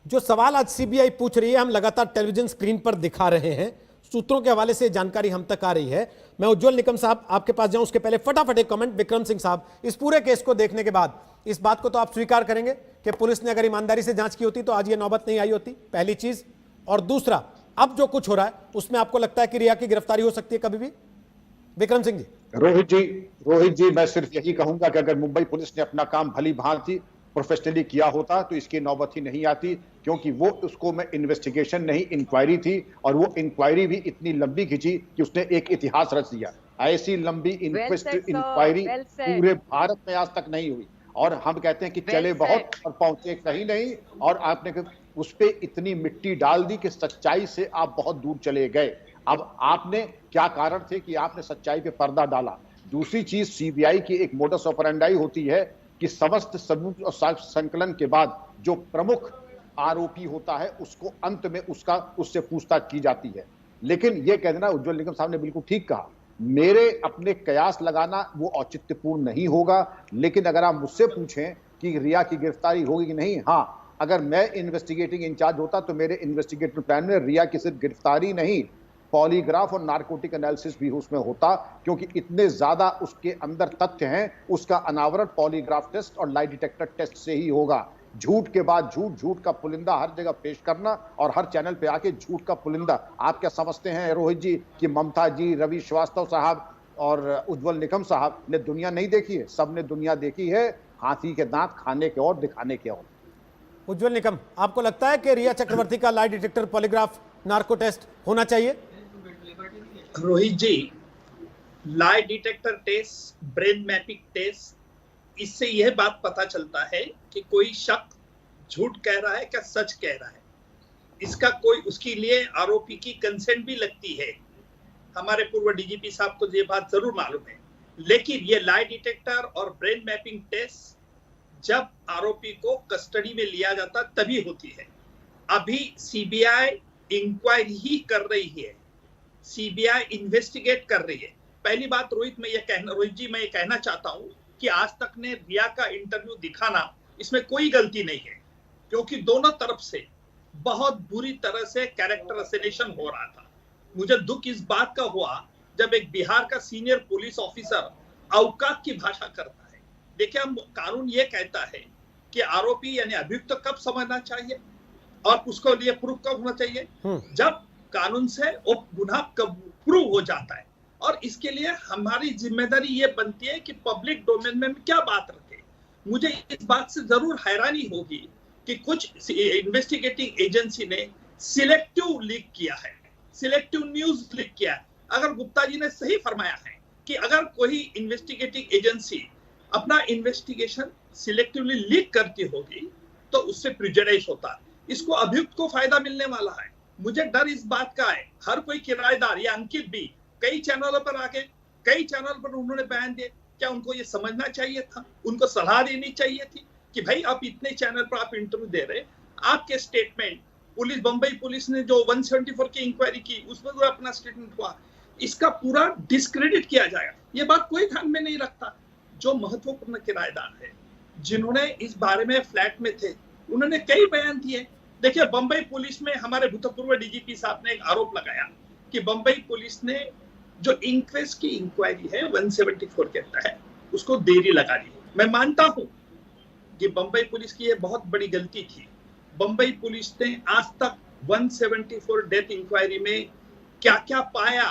जो सवाल आज सीबीआई पूछ रही है, हम लगातार टेलीविजन स्क्रीन पर दिखा रहे हैं, सूत्रों के हवाले से जानकारी हम तक आ रही है। मैं उज्जवल निकम साहब आपके पास जाऊं उसके पहले फटाफट एक कमेंट विक्रम सिंह साहब, इस पूरे केस को देखने के बाद इस बात को तो आप स्वीकार करेंगे कि पुलिस ने अगर ईमानदारी से जांच की होती तो आज ये नौबत नहीं आई होती, पहली चीज। और दूसरा, अब जो कुछ हो रहा है उसमें आपको लगता है कि रिया की गिरफ्तारी हो सकती है कभी भी? विक्रम सिंह जी। रोहित जी, मैं सिर्फ यही कहूंगा कि अगर मुंबई पुलिस ने अपना काम भली भांति प्रोफेशनली किया होता तो इसकी नौबत ही नहीं आती, क्योंकि वो उसको में इन्वेस्टिगेशन नहीं इंक्वायरी थी, और वो इंक्वायरी भी इतनी लंबी खींची कि उसने एक इतिहास रच दिया। ऐसी लंबी इंक्वायरी पूरे भारत में आज तक नहीं हुई, और हम कहते हैं कि चले बहुत और पहुंचे कहीं नहीं, और आपने उस पे इतनी मिट्टी डाल दी कि सच्चाई से आप बहुत दूर चले गए। अब आपने क्या कारण थे कि आपने सच्चाई पे पर्दा डाला? दूसरी चीज, सीबीआई की एक मोडस ऑपरेंडाई होती है कि समस्त सबूत और साक्ष्य संकलन के बाद जो प्रमुख आरोपी होता है उसको अंत में उससे पूछताछ की जाती है। लेकिन ये कह देना, उज्जवल निकम साहब ने बिल्कुल ठीक कहा, मेरे अपने कयास लगाना वो औचित्यपूर्ण नहीं होगा। लेकिन अगर आप मुझसे पूछें कि रिया की गिरफ्तारी होगी कि नहीं, हाँ, अगर मैं इन्वेस्टिगेटिंग इंचार्ज होता तो मेरे इन्वेस्टिगेटिव प्लान में रिया की सिर्फ गिरफ्तारी नहीं, पॉलीग्राफ और नार्कोटिक एनालिसिस भी उसमें होता, क्योंकि इतने ज्यादा उसके अंदर तथ्य हैं। उसका अनावरण पॉलीग्राफ टेस्ट और लाई डिटेक्टर टेस्ट से ही होगा। झूठ के बाद झूठ, झूठ का पुलिंदा हर जगह पेश करना और हर चैनल पे आके झूठ का पुलिंदा। आप क्या समझते हैं रोहित जी कि ममता जी, रवि श्रीवास्तव साहब और उज्जवल निकम साहब ने दुनिया नहीं देखी है? सबने दुनिया देखी है, हाथी के दांत खाने के और दिखाने के और। उज्जवल निकम, आपको लगता है कि रिया चक्रवर्ती का lie detector, polygraph, narco test होना चाहिए? Rohit ji, lie detector test, brain mapping test, इससे यह बात पता चलता है कि कोई शख्स झूठ कह रहा है क्या सच कह रहा है। इसका कोई, उसके लिए आरोपी की कंसेंट भी लगती है। हमारे पूर्व डीजीपी साहब को ये बात जरूर मालूम है। लेकिन ये लाई डिटेक्टर और ब्रेन मैपिंग टेस्ट जब आरोपी को कस्टडी में लिया जाता तभी होती है। अभी सीबीआई इंक्वायरी ही कर रही है, सीबीआई इन्वेस्टिगेट कर रही है। पहली बात रोहित जी, मैं ये कहना चाहता हूं कि आज तक ने रिया का इंटरव्यू दिखाना, इसमें कोई गलती नहीं है, क्योंकि दोनों तरफ से बहुत बुरी तरह से कैरेक्टर असैसिनेशन हो रहा था। मुझे दुख इस बात का हुआ जब एक बिहार का सीनियर पुलिस ऑफिसर औकात की भाषा करता है। देखिए, हम कानून ये कहता है कि आरोपी यानी अभियुक्त तो कब समझना चाहिए और उसको लिए प्रूफ कब होना चाहिए, जब कानून से वो गुनाह कब प्रूव हो जाता है। और इसके लिए हमारी जिम्मेदारी ये बनती है कि पब्लिक डोमेन में क्या बात रखे। मुझे इस बात से जरूर हैरानी होगी कि कुछ इन्वेस्टिगेटिंग एजेंसी ने सिलेक्टिव लीक किया है, सिलेक्टिव न्यूज लीक किया है। अगर गुप्ता जी ने सही फरमाया है कि अगर कोई इन्वेस्टिगेटिंग एजेंसी अपना इन्वेस्टिगेशन सिलेक्टिवली लीक करती होगी तो उससे प्रिजुडिस होता, इसको अभियुक्त को फायदा मिलने वाला है। मुझे डर इस बात का है, हर कोई किराएदार या अंकित भी कई चैनलों पर आके कई चैनल पर उन्होंने बयान दिए, क्या उनको ये समझना चाहिए था, उनको सलाह देनी चाहिए थी? कि भाई आप इतने चैनल पर आप इंटरव्यू दे रहे, आपके स्टेटमेंट, पुलिस, बंबई पुलिस ने जो 174 की इंक्वायरी की उसमें जो अपना स्टेटमेंट हुआ, इसका पूरा डिस्क्रेडिट किया जाएगा, ये बात कोई ध्यान में नहीं रखता। जो महत्वपूर्ण किराएदार है, जिन्होंने इस बारे में फ्लैट में थे, उन्होंने कई बयान दिए। देखिए, बंबई पुलिस में हमारे भूतपूर्व डीजीपी साहब ने एक आरोप लगाया कि बंबई पुलिस ने जो इंक्वेस्ट की इंक्वायरी है 174 के तहत, उसको देरी लगा दी। मैं मानता हूं कि बंबई पुलिस की यह बहुत बड़ी गलती थी। बंबई पुलिस ने आज तक 174 डेथ इंक्वायरी में क्या क्या पाया,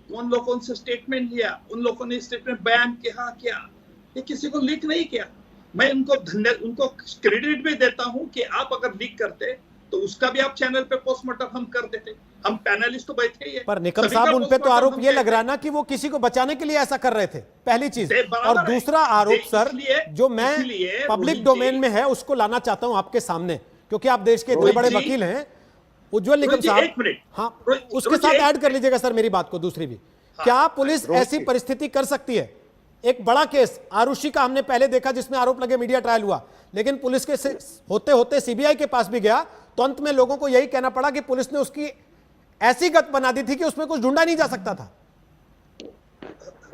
कौन लोगों से स्टेटमेंट लिया, उन लोगों ने स्टेटमेंट बयान किया, ये किसी को लीक नहीं किया। मैं उनको क्रेडिट भी देता हूं कि आप अगर लीक करते तो उसका भी आप चैनल पे पोस्टमार्टम हम कर देते, हम पैनलिस्ट तो बैठे ही है। पर निकम साहब, उन पे तो आरोप ये लग रहा है ना कि वो किसी को बचाने के लिए ऐसा कर रहे थे, पहली चीज। और दूसरा आरोप सर, जो मैं पब्लिक डोमेन में है उसको लाना चाहता हूं आपके सामने, क्योंकि आप देश के इतने बड़े वकील हैं, उज्जवल निकम साहब। हाँ, उसके साथ ऐड कर लीजिएगा सर मेरी बात को दूसरी भी। क्या पुलिस ऐसी परिस्थिति कर सकती है? एक बड़ा केस आरुषि का हमने पहले देखा जिसमें आरोप लगे, मीडिया ट्रायल हुआ, लेकिन पुलिस के होते होते सीबीआई के पास भी गया, तो अंत में लोगों को यही कहना पड़ा कि पुलिस ने उसकी ऐसी गत बना दी थी कि उसमें कुछ ढूंढा नहीं जा सकता था।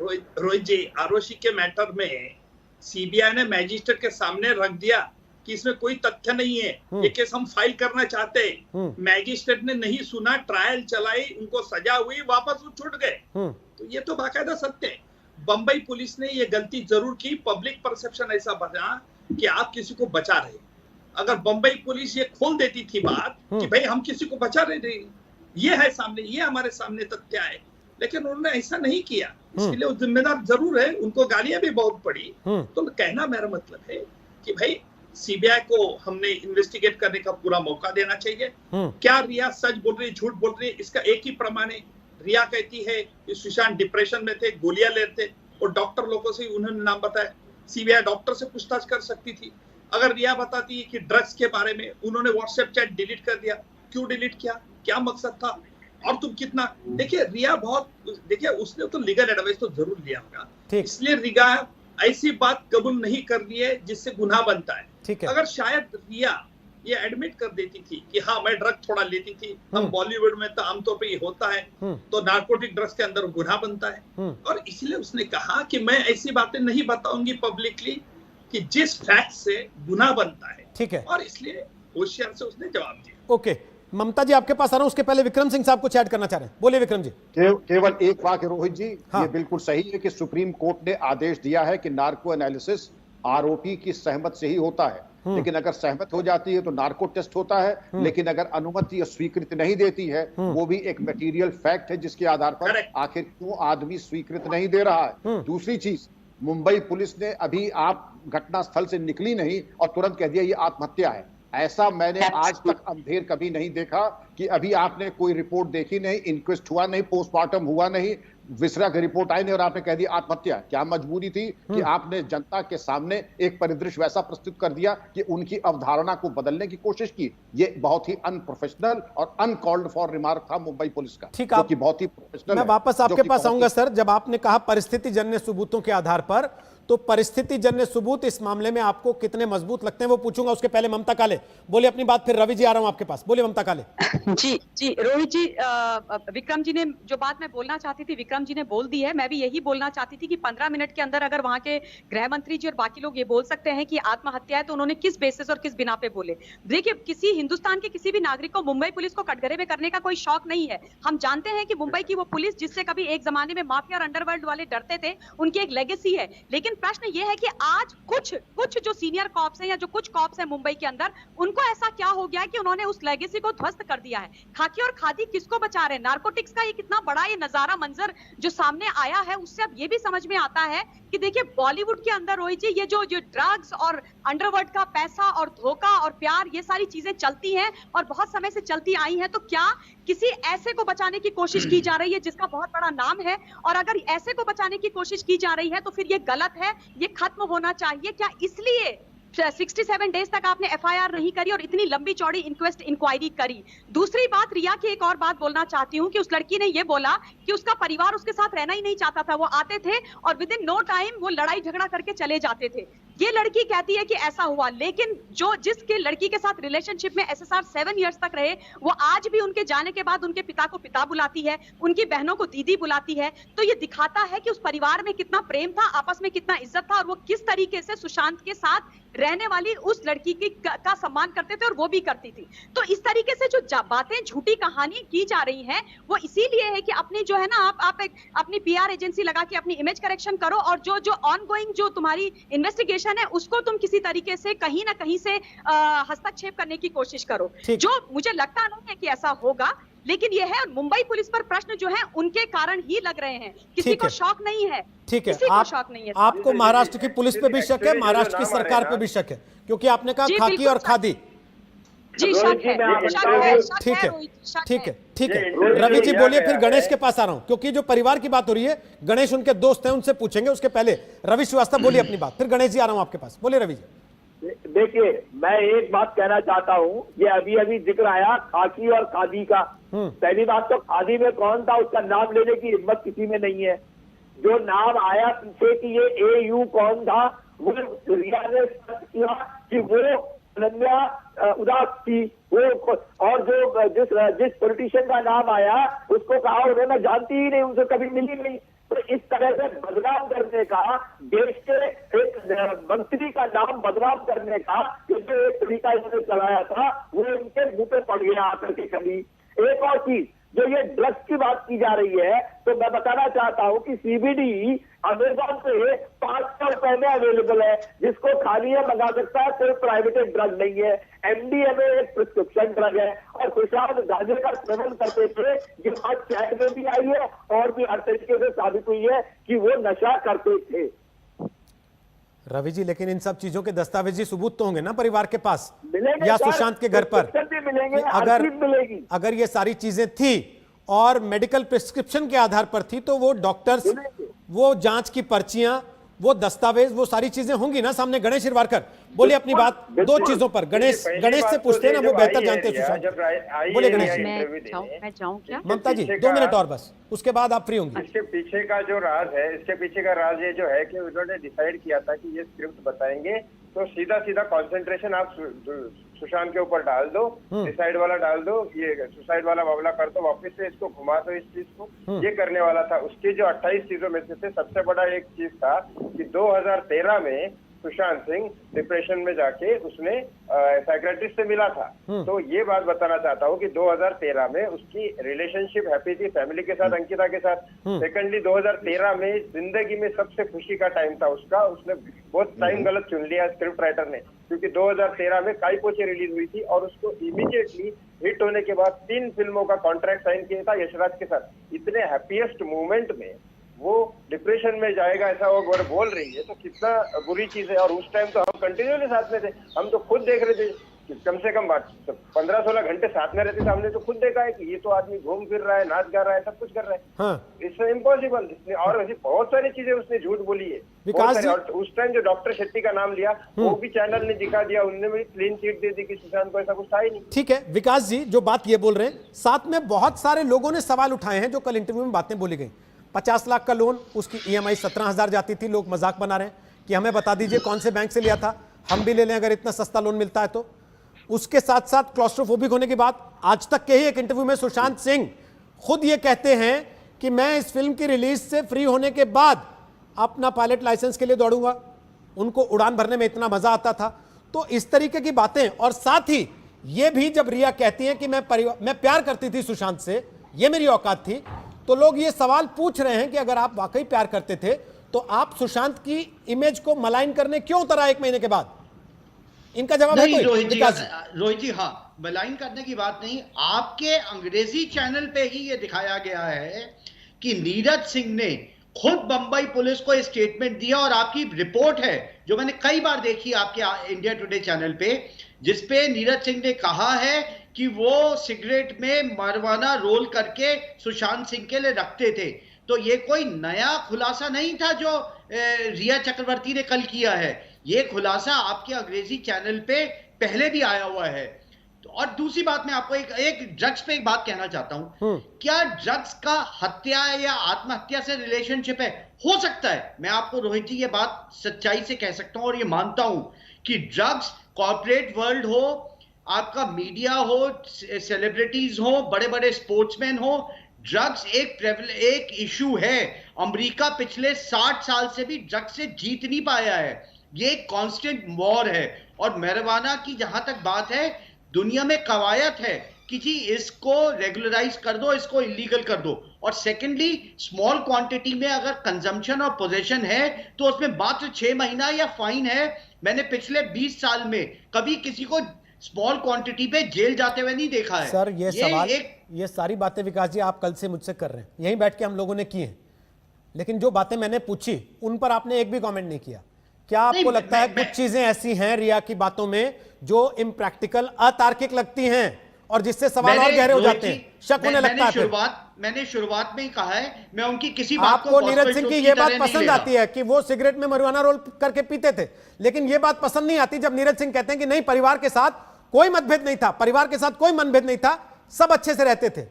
रोहित जी, आरुषि के मैटर में सीबीआई ने मैजिस्ट्रेट के सामने रख दिया कि इसमें कोई तथ्य नहीं है, ये केस हम फाइल करना चाहते हैं। मैजिस्ट्रेट ने नहीं सुना, ट्रायल चलाई, उनको सजा हुई, वापस वो छूट गए। तो ये तो बाकायदा सत्य है। बंबई पुलिस ने ये गलती जरूर की, पब्लिक परसेप्शन ऐसा बना कि आप किसी को बचा रहे। अगर बंबई पुलिस ये खोल देती थी बात कि भाई हम किसी को बचा रहे थे, ये है सामने, ये हमारे सामने तथ्य है, लेकिन उन्होंने ऐसा नहीं किया, इसलिए वो जिम्मेदार जरूर है, उनको गालियां भी बहुत पड़ी। तो कहना मेरा मतलब है कि भाई सीबीआई को हमने इन्वेस्टिगेट करने का पूरा मौका देना चाहिए। क्या रिया सच बोल रही, झूठ बोल रही, इसका एक ही प्रमाण है। रिया कहती है कि सुशांत डिप्रेशन में थे, गोलियां ले रहे थे, और डॉक्टर लोगों से उन्होंने नाम बताया। सीबीआई डॉक्टर से पूछताछ कर सकती थी। अगर रिया बताती है कि ड्रग्स के बारे में उन्होंने व्हाट्सएप चैट डिलीट कर दिया, क्यों डिलीट किया, क्या मकसद था, और तुम कितना, देखिए रिया बहुत, देखिए उसने तो लीगल एडवाइस तो जरूर लिया होगा, इसलिए रिया ऐसी बात कबूल नहीं कर रही है जिससे गुनाह बनता है। अगर शायद रिया ये एडमिट कर देती थी कि हाँ मैं ड्रग थोड़ा लेती थी, हम बॉलीवुड में तो आमतौर पे ये होता है, तो नार्कोटिक ड्रग्स के अंदर गुनाह बनता है, और इसलिए उसने कहा कि मैं ऐसी बातें नहीं बताऊंगी पब्लिकली कि जिस फैक्ट से गुनाह बनता है। ठीक है, और इसलिए होशियार से उसने जवाब दिया। ओके, ममता जी आपके पास आ रहा हूं, उसके पहले विक्रम सिंह साहब कुछ ऐड करना चाह रहे हैं, बोलिए विक्रम जी। केवल एक वाक्य रोहित जी, ये बिल्कुल सही है कि सुप्रीम कोर्ट ने आदेश दिया है कि नार्को एनालिसिस आरोपी की सहमत से ही होता है, लेकिन अगर सहमत हो जाती है तो नार्को टेस्ट होता है, लेकिन अगर अनुमति या स्वीकृति नहीं देती है, वो भी एक मटेरियल फैक्ट है जिसके आधार पर आखिर क्यों आदमी स्वीकृत नहीं दे रहा है। दूसरी चीज, मुंबई पुलिस ने अभी आप घटनास्थल से निकली नहीं और तुरंत कह दिया ये आत्महत्या है। ऐसा मैंने आज तक अंधेर कभी नहीं देखा कि अभी आपने कोई रिपोर्ट देखी नहीं, इंक्वेस्ट हुआ नहीं, पोस्टमार्टम हुआ नहीं, विसरा की रिपोर्ट आई नहीं और आपने कह दिया आत्महत्या। क्या मजबूरी थी कि आपने जनता के सामने एक परिदृश्य वैसा प्रस्तुत कर दिया कि उनकी अवधारणा को बदलने की कोशिश की? ये बहुत ही अनप्रोफेशनल और अनकॉल्ड फॉर रिमार्क था मुंबई पुलिस का। ठीक है, बहुत ही प्रोफेशनल। मैं वापस आपके पास आऊंगा सर। जब आपने कहा परिस्थिति जन्य सबूतों के आधार पर, तो परिस्थिति जन्य सबूत इस मामले में आपको कितने मजबूत लगते हैं वो पूछूंगा। उसके पहले ममता काले बोले अपनी बात, फिर रवि जी आ रहा हूं आपके पास, बोलिए ममता काले। जी रोहित जी, विक्रम जी ने जो बात मैं बोलना चाहती थी विक्रम जी ने बोल दी है। मैं भी यही बोलना चाहती थी कि 15 मिनट के अंदर अगर वहां के गृह मंत्री जी और बाकी लोग ये बोल सकते हैं कि आत्महत्या है, तो उन्होंने किस बेसिस और किस बिना पे बोले। देखिए, किसी हिंदुस्तान के किसी भी नागरिक को मुंबई पुलिस को कटघरे में करने का कोई शौक नहीं है। हम जानते हैं कि मुंबई की वो पुलिस जिससे कभी एक जमाने में माफिया और अंडरवर्ल्ड वाले डरते थे, उनकी एक लेगेसी है। लेकिन प्रश्न ये है कि आज कुछ जो सीनियर कॉप्स हैं या जो कुछ कॉप्स हैं मुंबई के अंदर, उनको ऐसा क्या हो गया है कि उन्होंने उस लेगेसी को ध्वस्त कर दिया है। खाकी और खादी किसको बचा रहे हैं? नार्कोटिक्स का ये कितना बड़ा ये नजारा मंजर जो सामने आया है, उससे अब ये भी समझ में आता है कि देखिए बॉलीवुड के अंदर रोहित जी ये जो ड्रग्स और अंडरवर्ल्ड का पैसा और धोखा और प्यार, ये सारी चीजें चलती हैं और बहुत समय से चलती आई हैं। तो क्या किसी ऐसे को बचाने की कोशिश की जा रही है जिसका बहुत बड़ा नाम है? और अगर ऐसे को बचाने की कोशिश की जा रही है तो फिर ये गलत है, ये खत्म होना चाहिए। क्या इसलिए 67 डेज तक आपने एफआईआर नहीं करी और इतनी लंबी चौड़ी इंक्वेस्ट इंक्वायरी करी? दूसरी बात, रिया की एक और बात बोलना चाहती हूँ कि उस लड़की ने ये बोला कि उसका परिवार उसके साथ रहना ही नहीं चाहता था। वो आते थे और विद इन नो टाइम वो लड़ाई झगड़ा करके चले जाते थे। ये लड़की कहती है कि ऐसा हुआ, लेकिन जो जिसके लड़की के साथ रिलेशनशिप में SSR 7 इयर्स तक रहे, वो आज भी उनके जाने के बाद उनके पिता को पिता बुलाती है, उनकी बहनों को दीदी बुलाती है। तो ये दिखाता है कि उस परिवार में कितना प्रेम था, आपस में कितना इज्जत था, और वो किस तरीके से सुशांत के साथ रहने वाली उस लड़की का सम्मान करते थे, और वो भी करती थी। तो इस तरीके से जो बातें, झूठी कहानी की जा रही हैं, वो इसीलिए है कि अपनी जो है ना, आप एक अपनी PR एजेंसी लगा के अपनी इमेज करेक्शन करो, और जो ऑनगोइंग जो तुम्हारी इन्वेस्टिगेशन है उसको तुम किसी तरीके से कहीं ना कहीं से हस्तक्षेप करने की कोशिश करो, जो मुझे लगता नहीं है कि ऐसा होगा। लेकिन ये है, और मुंबई पुलिस पर प्रश्न जो है उनके कारण ही लग रहे हैं, किसी को शौक नहीं है। ठीक है, किसी को शौक नहीं है। आपको महाराष्ट्र की पुलिस पे भी शक है, महाराष्ट्र की सरकार पे भी शक है, क्योंकि आपने कहा खाकी और खादी। जी शक है, ठीक है, ठीक है, ठीक है। रवि जी बोलिए, फिर गणेश के पास आ रहा हूं, क्योंकि जो परिवार की बात हो रही है, गणेश उनके दोस्त हैं, उनसे पूछेंगे। उसके पहले रवि श्रीवास्तव बोलिए अपनी बात, फिर गणेश जी आ रहा हूं आपके पास। बोलिए रवि जी। देखिए, मैं एक बात कहना चाहता हूँ, ये अभी अभी जिक्र आया खाकी और खादी का। पहली बात तो खादी में कौन था, उसका नाम लेने की हिम्मत किसी में नहीं है। जो नाम आया पीछे कि ये AU कौन था, वो रिया ने सच किया कि वो अनन्या उदास थी, वो, और जो जिस पॉलिटिशियन का नाम आया उसको कहा उन्होंने जानती ही नहीं, उनसे कभी मिली नहीं। तो इस तरह से बदनाम करने का, देश के एक मंत्री का नाम बदनाम करने का जो एक तरीका इन्होंने चलाया था, वो इनके मुंह पे पड़ गया आकर के कभी। एक और चीज, जो ये ड्रग्स की बात की जा रही है, तो मैं बताना चाहता हूं कि CBD अमेजोन पे 500 रुपए में अवेलेबल है, जिसको खाली है मंगा सकता है, कोई प्राइवेटेड ड्रग नहीं है। MDMA एक प्रिस्क्रिप्शन ड्रग है, और सुशांत गांजे का सेवन करते थे, ये बात चैट में भी आई है और भी हर तरीके से साबित हुई है कि वो नशा करते थे। रवि जी, लेकिन इन सब चीजों के दस्तावेजी सबूत तो होंगे ना परिवार के पास, मिलेंगे या सर, सुशांत के घर पर मिलेंगे, अगर ये सारी चीजें थी और मेडिकल प्रिस्क्रिप्शन के आधार पर थी, तो वो डॉक्टर्स, वो जांच की पर्चियां, वो दस्तावेज, वो सारी चीजें होंगी ना सामने। गणेश हिरवारकर बोलिए अपनी बात दो चीजों पर। गणेश से पूछते हैं ना, वो बेहतर जानते हैं सुशांत। बोले गणेश। मैं जाऊं क्या? ममता जी 2 मिनट और बस, उसके बाद आप फ्री होंगे। इसके पीछे का जो राज है, इसके पीछे का राज ये जो है कि उन्होंने डिसाइड किया था कि ये स्क्रिप्ट बताएंगे, तो सीधा सीधा कंसंट्रेशन आप सुशांत के ऊपर डाल दो, सुसाइड वाला डाल दो, ये सुसाइड वाला मामला कर दो, वापस से इसको घुमा दो इस चीज को, ये करने वाला था। उसकी जो 28 चीजों में से सबसे बड़ा एक चीज था कि 2013 में सुशांत सिंह डिप्रेशन में जाके उसने साइकियाट्रिस्ट से मिला था। तो ये बात बताना चाहता हूँ कि 2013 में उसकी रिलेशनशिप हैप्पी थी फैमिली के साथ, अंकिता के साथ। सेकेंडली 2013 में जिंदगी में सबसे खुशी का टाइम था उसका। उसने बहुत टाइम गलत चुन लिया स्क्रिप्ट राइटर ने, क्योंकि 2013 में काई पोचे रिलीज हुई थी और उसको इमीडिएटली हिट होने के बाद 3 फिल्मों का कॉन्ट्रैक्ट साइन किया था यशराज के साथ। इतने हैप्पीएस्ट मोमेंट में वो डिप्रेशन में जाएगा ऐसा वो बोल रही है, तो कितना बुरी चीज है। और उस टाइम तो हम कंटिन्यूअसली साथ में थे, हम तो खुद देख रहे थे कि कम से कम 15-16 घंटे साथ में रहते थे। हमने तो खुद देखा है कि ये तो आदमी घूम फिर रहा है, नाच गा रहा है, सब कुछ कर रहा है। हाँ। इससे इम्पॉसिबल। और ऐसी बहुत सारी चीजें उसने झूठ बोली है। और उस टाइम जो डॉक्टर शेट्टी का नाम लिया, वो भी चैनल ने दिखा दिया, उनने भी क्लीन चिट दे दी कि सुशांत को ऐसा कुछ था ही नहीं। ठीक है विकास जी, जो बात ये बोल रहे हैं, साथ में बहुत सारे लोगों ने सवाल उठाए हैं जो कल इंटरव्यू में बातें बोली गई। 50 लाख का लोन, उसकी EMI 17,000 जाती थी। लोग मजाक बना रहे हैं कि हमें बता दीजिए कौन से बैंक से लिया था, हम भी ले लें अगर इतना सस्ता लोन मिलता है तो। उसके साथ साथ क्लॉस्ट्रोफोबिक होने की बात। आज तक के ही एक इंटरव्यू में सुशांत सिंह खुद ये कहते हैं कि मैं इस फिल्म की रिलीज से फ्री होने के बाद अपना पायलट लाइसेंस के लिए दौड़ूंगा, उनको उड़ान भरने में इतना मजा आता था। तो इस तरीके की बातें। और साथ ही ये भी जब रिया कहती है कि मैं प्यार करती थी सुशांत से, ये मेरी औकात थी, तो लोग ये सवाल पूछ रहे हैं कि अगर आप वाकई प्यार करते थे तो आप सुशांत की इमेज को मलाइन करने क्यों उतरा 1 महीने के बाद? इनका जवाब है कोई? रोहित जी हाँ, मलाइन करने की बात नहीं, आपके अंग्रेजी चैनल पे ही ये दिखाया गया है कि नीरज सिंह ने खुद बंबई पुलिस को स्टेटमेंट दिया, और आपकी रिपोर्ट है जो मैंने कई बार देखी आपके इंडिया टुडे चैनल पे, जिसपे नीरज सिंह ने कहा है कि वो सिगरेट में मरवाना रोल करके सुशांत सिंह के लिए रखते थे। तो ये कोई नया खुलासा नहीं था जो रिया चक्रवर्ती ने कल किया है, ये खुलासा आपके अंग्रेजी चैनल पे पहले भी आया हुआ है। और दूसरी बात मैं आपको एक ड्रग्स पे एक बात कहना चाहता हूं, क्या ड्रग्स का हत्या या आत्महत्या से रिलेशनशिप है? हो सकता है। मैं आपको रोहित जी ये बात सच्चाई से कह सकता हूं और ये मानता हूं कि ड्रग्स कॉर्पोरेट वर्ल्ड हो, आपका मीडिया हो, सेलिब्रिटीज हो, बड़े बड़े स्पोर्ट्समैन हो, ड्रग्स एक इशू है। अमेरिका पिछले 60 साल से भी ड्रग्स से जीत नहीं पाया है। ये एक कांस्टेंट वॉर है। और मैरिजुआना की जहां तक बात है, दुनिया में कवायद है कि जी इसको रेगुलराइज कर दो, इसको इलीगल कर दो। और सेकेंडली, स्मॉल क्वांटिटी में अगर कंजम्पशन और पोजेशन है तो उसमें मात्र 6 महीना या फाइन है। मैंने पिछले 20 साल में कभी किसी को स्मॉल क्वांटिटी पे जेल जाते हुए नहीं देखा है। सर ये सारी बातें विकास जी आप कल से मुझसे कर रहे हैं, यहीं बैठ के हम लोगों ने की हैं, लेकिन जो बातें मैंने पूछी उन पर आपने एक भी कमेंट नहीं किया। क्या आपको लगता है कुछ चीजें ऐसी हैं रिया की बातों में जो इम्प्रैक्टिकल, अतार्किक लगती हैं और जिससे सवाल और गहरे हो जाते हैं, शक होने लगता है? मैंने शुरुआत में ही कहा है, मैं उनकी किसी बात आपको नीरज सिंह की ये बात पसंद आती है कि वो सिगरेट में marijuana रोल करके पीते थे, लेकिन ये बात पसंद नहीं आती जब नीरज सिंह कहते हैं कि नहीं, परिवार के साथ कोई मतभेद नहीं था, परिवार के साथ कोई मनभेद नहीं था, सब अच्छे से रहते थे।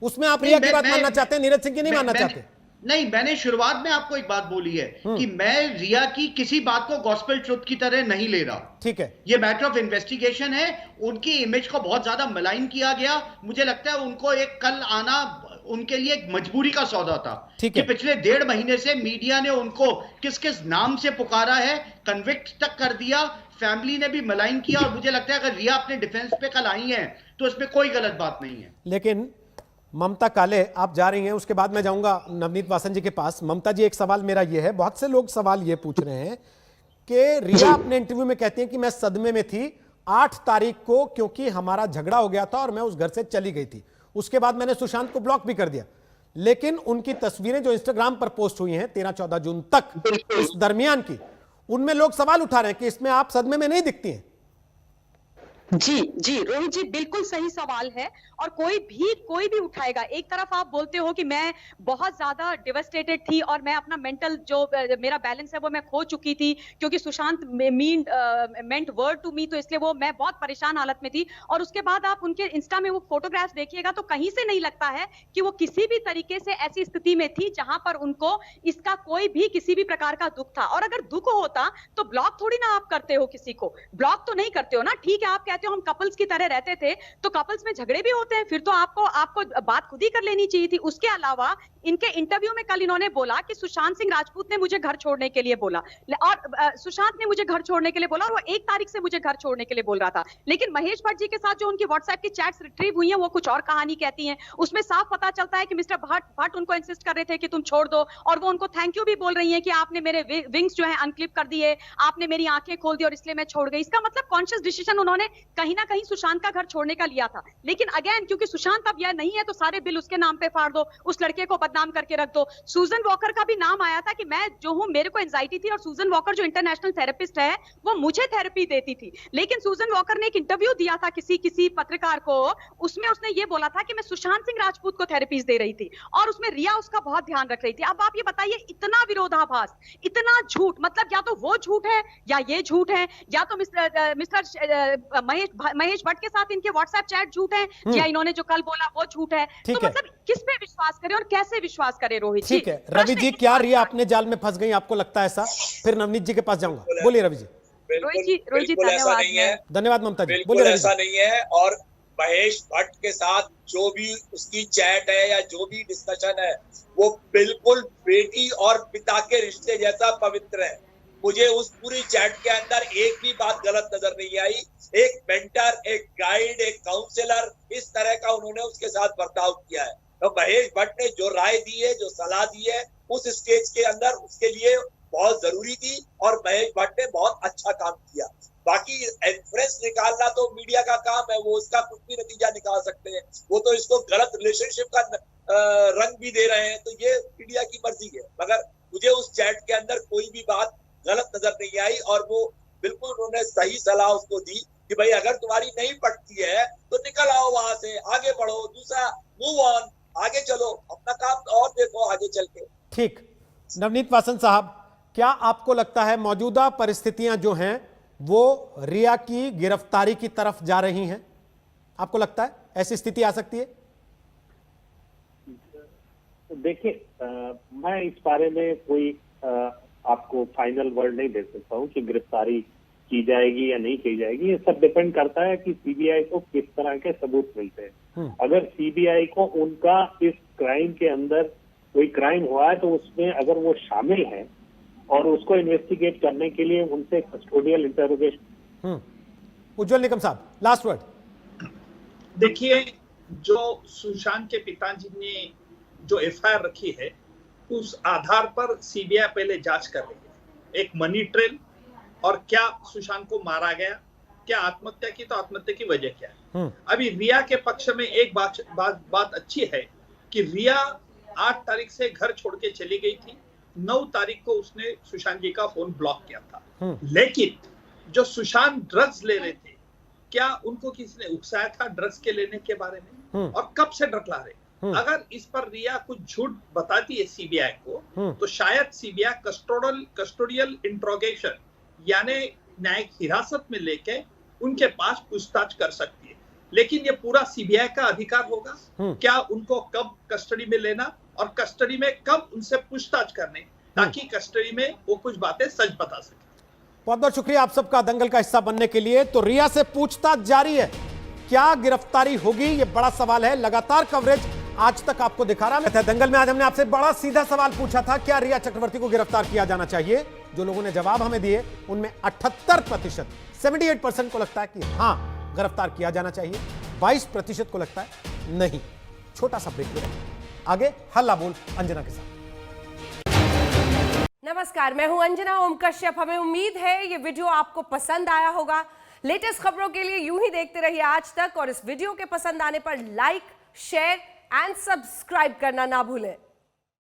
उसमें आप रिया की बात मानना चाहते हैं, नीरज सिंह की नहीं मानना चाहते? नहीं, मैंने शुरुआत में आपको एक बात बोली है कि मैं रिया की किसी बात को गॉस्पेल ट्रुथ की तरह नहीं ले रहा। ठीक है, ये मैटर ऑफ इन्वेस्टिगेशन है। उनकी इमेज को बहुत ज्यादा मलाइन किया गया। मुझे लगता है उनको एक कल आना उनके लिए एक मजबूरी का सौदा था कि पिछले 1.5 महीने से मीडिया ने उनको किस किस नाम से पुकारा है, कन्विक्ट तक कर दिया, फैमिली ने भी मलाइन किया। और मुझे लगता है अगर रिया अपने डिफेंस पे कल आई है तो इसमें कोई गलत बात नहीं है। लेकिन ममता काले आप जा रही हैं, उसके बाद मैं जाऊंगा नवनीत वासन जी के पास। ममता जी, एक सवाल मेरा यह है, बहुत से लोग सवाल ये पूछ रहे हैं कि रिया अपने इंटरव्यू में कहती हैं कि मैं सदमे में थी 8 तारीख को, क्योंकि हमारा झगड़ा हो गया था और मैं उस घर से चली गई थी, उसके बाद मैंने सुशांत को ब्लॉक भी कर दिया। लेकिन उनकी तस्वीरें जो इंस्टाग्राम पर पोस्ट हुई हैं 13-14 जून तक, इस दरमियान की, उनमें लोग सवाल उठा रहे हैं कि इसमें आप सदमे में नहीं दिखती हैं। जी रोहित जी, बिल्कुल सही सवाल है और कोई भी उठाएगा। एक तरफ आप बोलते हो कि मैं बहुत ज्यादा डिवेस्टेटेड थी और मैं अपना मेंटल जो मेरा बैलेंस है वो मैं खो चुकी थी, क्योंकि सुशांत मेंट वर्ड टू मी, तो इसलिए वो मैं बहुत परेशान हालत में थी। और उसके बाद आप उनके इंस्टा में वो फोटोग्राफ्स देखिएगा तो कहीं से नहीं लगता है कि वो किसी भी तरीके से ऐसी स्थिति में थी जहां पर उनको इसका कोई भी किसी भी प्रकार का दुख था। और अगर दुख होता तो ब्लॉक थोड़ी ना आप करते हो, किसी को ब्लॉक तो नहीं करते हो ना। ठीक है, आप कहते हो हम कपल्स की तरह रहते थे, तो कपल्स में झगड़े भी होते हैं, फिर तो आपको बात खुद ही कर लेनी चाहिए थी। उसके अलावा इनके इंटरव्यू में कल इन्होंने बोला कि सुशांत सिंह राजपूत ने मुझे घर छोड़ने के लिए बोला और सुशांत ने मुझे घर छोड़ने के लिए बोला और वो 1 तारीख से मुझे घर छोड़ने के लिए बोल रहा था। लेकिन महेश भट्ट जी के साथ जो उनकी व्हाट्सएप की चैट्स रिट्रीव हुई हैं वो कुछ और कहानी कहती हैं। उसमें साफ पता चलता है कि मिस्टर भट्ट उनको इंसिस्ट कर रहे थे कि तुम छोड़ दो, और वो उनको थैंक यू भी बोल रही है कि आपने मेरे विंग्स जो है अनक्लिप कर दिए, आपने मेरी आंखें खोल दी और इसलिए मैं छोड़ गई। इसका मतलब कॉन्शियस डिसीजन उन्होंने कहीं ना कहीं सुशांत का घर छोड़ने का लिया था। लेकिन अगेन, क्योंकि सुशांत अब यह नहीं है तो सारे बिल उसके नाम पे फाड़ दो, उस लड़के को बदनाम करके रख दो। सूजन वॉकर का भी नाम आया था कि मैं जो हूं, मेरे को एंजाइटी थी और सूजन वॉकर जो इंटरनेशनल थेरेपिस्ट है वो मुझे थेरेपी देती थी। लेकिन सूजन वॉकर ने एक इंटरव्यू दिया था किसी पत्रकार को, उसमें उसने ये बोला था कि मैं सुशांत सिंह राजपूत को थेरेपीज दे रही थी और उसमें रिया उसका बहुत ध्यान रख रही थी। अब आप ये बताइए, इतना विरोधाभास, इतना झूठ, मतलब या तो वो झूठ है या ये झूठ है, या तो मिस्टर महेश भट्ट के साथ इनके व्हाट्सएप चैट झूठ है, या इन्होंने जो कल बोला वो झूठ है। तो मतलब किस पे विश्वास करें और कैसे विश्वास करें रोहित जी? ठीक है रवि जी, क्या रिया अपने जाल में फंस गई, आपको लगता है ऐसा? फिर नवनीत जी के पास जाऊंगा। बोलिए रवि जी। रोहित जी धन्यवाद। धन्यवाद ममता जी। बोलिए। ऐसा नहीं है। और महेश भट्ट के साथ जो भी उसकी चैट है या जो भी डिस्कशन है वो बिल्कुल बेटी और पिता के रिश्ते जैसा पवित्र है। मुझे उस पूरी चैट के अंदर एक भी बात गलत नजर नहीं आई। एक मेंटर, एक गाइड, एक काउंसलर, इस तरह का उन्होंने उसके साथ बर्ताव किया है। तो महेश भट्ट ने जो राय दी है, जो सलाह दी है, उस स्टेज के अंदर उसके लिए बहुत जरूरी थी और महेश भट्ट ने बहुत अच्छा काम किया। बाकी इन्फ्रेंस निकालना तो मीडिया का काम है, वो उसका कुछ भी नतीजा निकाल सकते हैं। वो तो इसको गलत रिलेशनशिप का रंग भी दे रहे हैं, तो ये मीडिया की मर्जी है। मगर मुझे उस चैट के अंदर कोई भी बात गलत नजर नहीं आई और वो बिल्कुल उन्होंने सही सलाह उसको दी कि भाई अगर तुम्हारी नहीं पटती है तो निकल आओ वहां से, आगे बढ़ो, दूसरा मूव ऑन, आगे चलो, अपना काम और देखो आगे चल के। ठीक। नवनीत वासन साहब, क्या आपको लगता है मौजूदा परिस्थितियां जो हैं वो रिया की गिरफ्तारी की तरफ जा रही हैं? आपको लगता है ऐसी स्थिति आ सकती है? देखिए, मैं इस बारे में कोई आपको फाइनल वर्ड नहीं दे सकता हूं कि गिरफ्तारी की जाएगी या नहीं की जाएगी। ये सब डिपेंड करता है कि सीबीआई को किस तरह के सबूत मिलते हैं। अगर सीबीआई को उनका इस क्राइम के अंदर कोई क्राइम हुआ है तो उसमें अगर वो शामिल है और उसको इन्वेस्टिगेट करने के लिए उनसे कस्टोडियल इंटरोगेशन। उज्जवल निकम साहब, लास्ट वर्ड। देखिए, जो सुशांत के पिताजी ने जो एफआईआर रखी है उस आधार पर सीबीआई पहले जांच कर रही है। एक मनी ट्रेल और क्या सुशांत को मारा गया, क्या आत्महत्या की, तो आत्महत्या की वजह क्या है। अभी रिया के पक्ष में एक बात अच्छी है कि रिया 8 तारीख से घर छोड़ के चली गई थी। 9 तारीख को उसने सुशांत जी का फोन ब्लॉक किया था। लेकिन जो सुशांत ड्रग्स ले रहे थे, क्या उनको किसी ने उकसाया था ड्रग्स के लेने के बारे में, और कब से ड्रग ला रहे? अगर इस पर रिया कुछ झूठ बताती है सीबीआई को, तो शायद सीबीआई कस्टोडियल इंट्रोगेशन यानी न्यायिक हिरासत में लेके उनके पास पूछताछ कर सकती है। लेकिन ये पूरा सीबीआई का अधिकार होगा क्या उनको कब कस्टडी में लेना और कस्टडी में कब उनसे पूछताछ करने, ताकि कस्टडी में वो कुछ बातें सच बता सके। बहुत बहुत शुक्रिया आप सबका दंगल का हिस्सा बनने के लिए। तो रिया से पूछताछ जारी है, क्या गिरफ्तारी होगी, ये बड़ा सवाल है। लगातार कवरेज आज तक आपको दिखा रहा है। दंगल में आज हमने आपसे बड़ा सीधा सवाल पूछा था, क्या रिया चक्रवर्ती को गिरफ्तार किया जाना चाहिए। जो लोगों ने जवाब हमें दिए उनमें 78%, 78% को लगता है कि हां गिरफ्तार किया जाना चाहिए, 22% को लगता है नहीं। छोटा सा ब्रेक लें, आगे हल्ला बोल अंजना के साथ। नमस्कार, मैं हूं अंजना ओम कश्यप। हमें उम्मीद है ये वीडियो आपको पसंद आया होगा। लेटेस्ट खबरों के लिए यूं ही देखते रहिए आज तक, और इस वीडियो के पसंद आने पर लाइक, शेयर एंड सब्सक्राइब करना ना भूलें।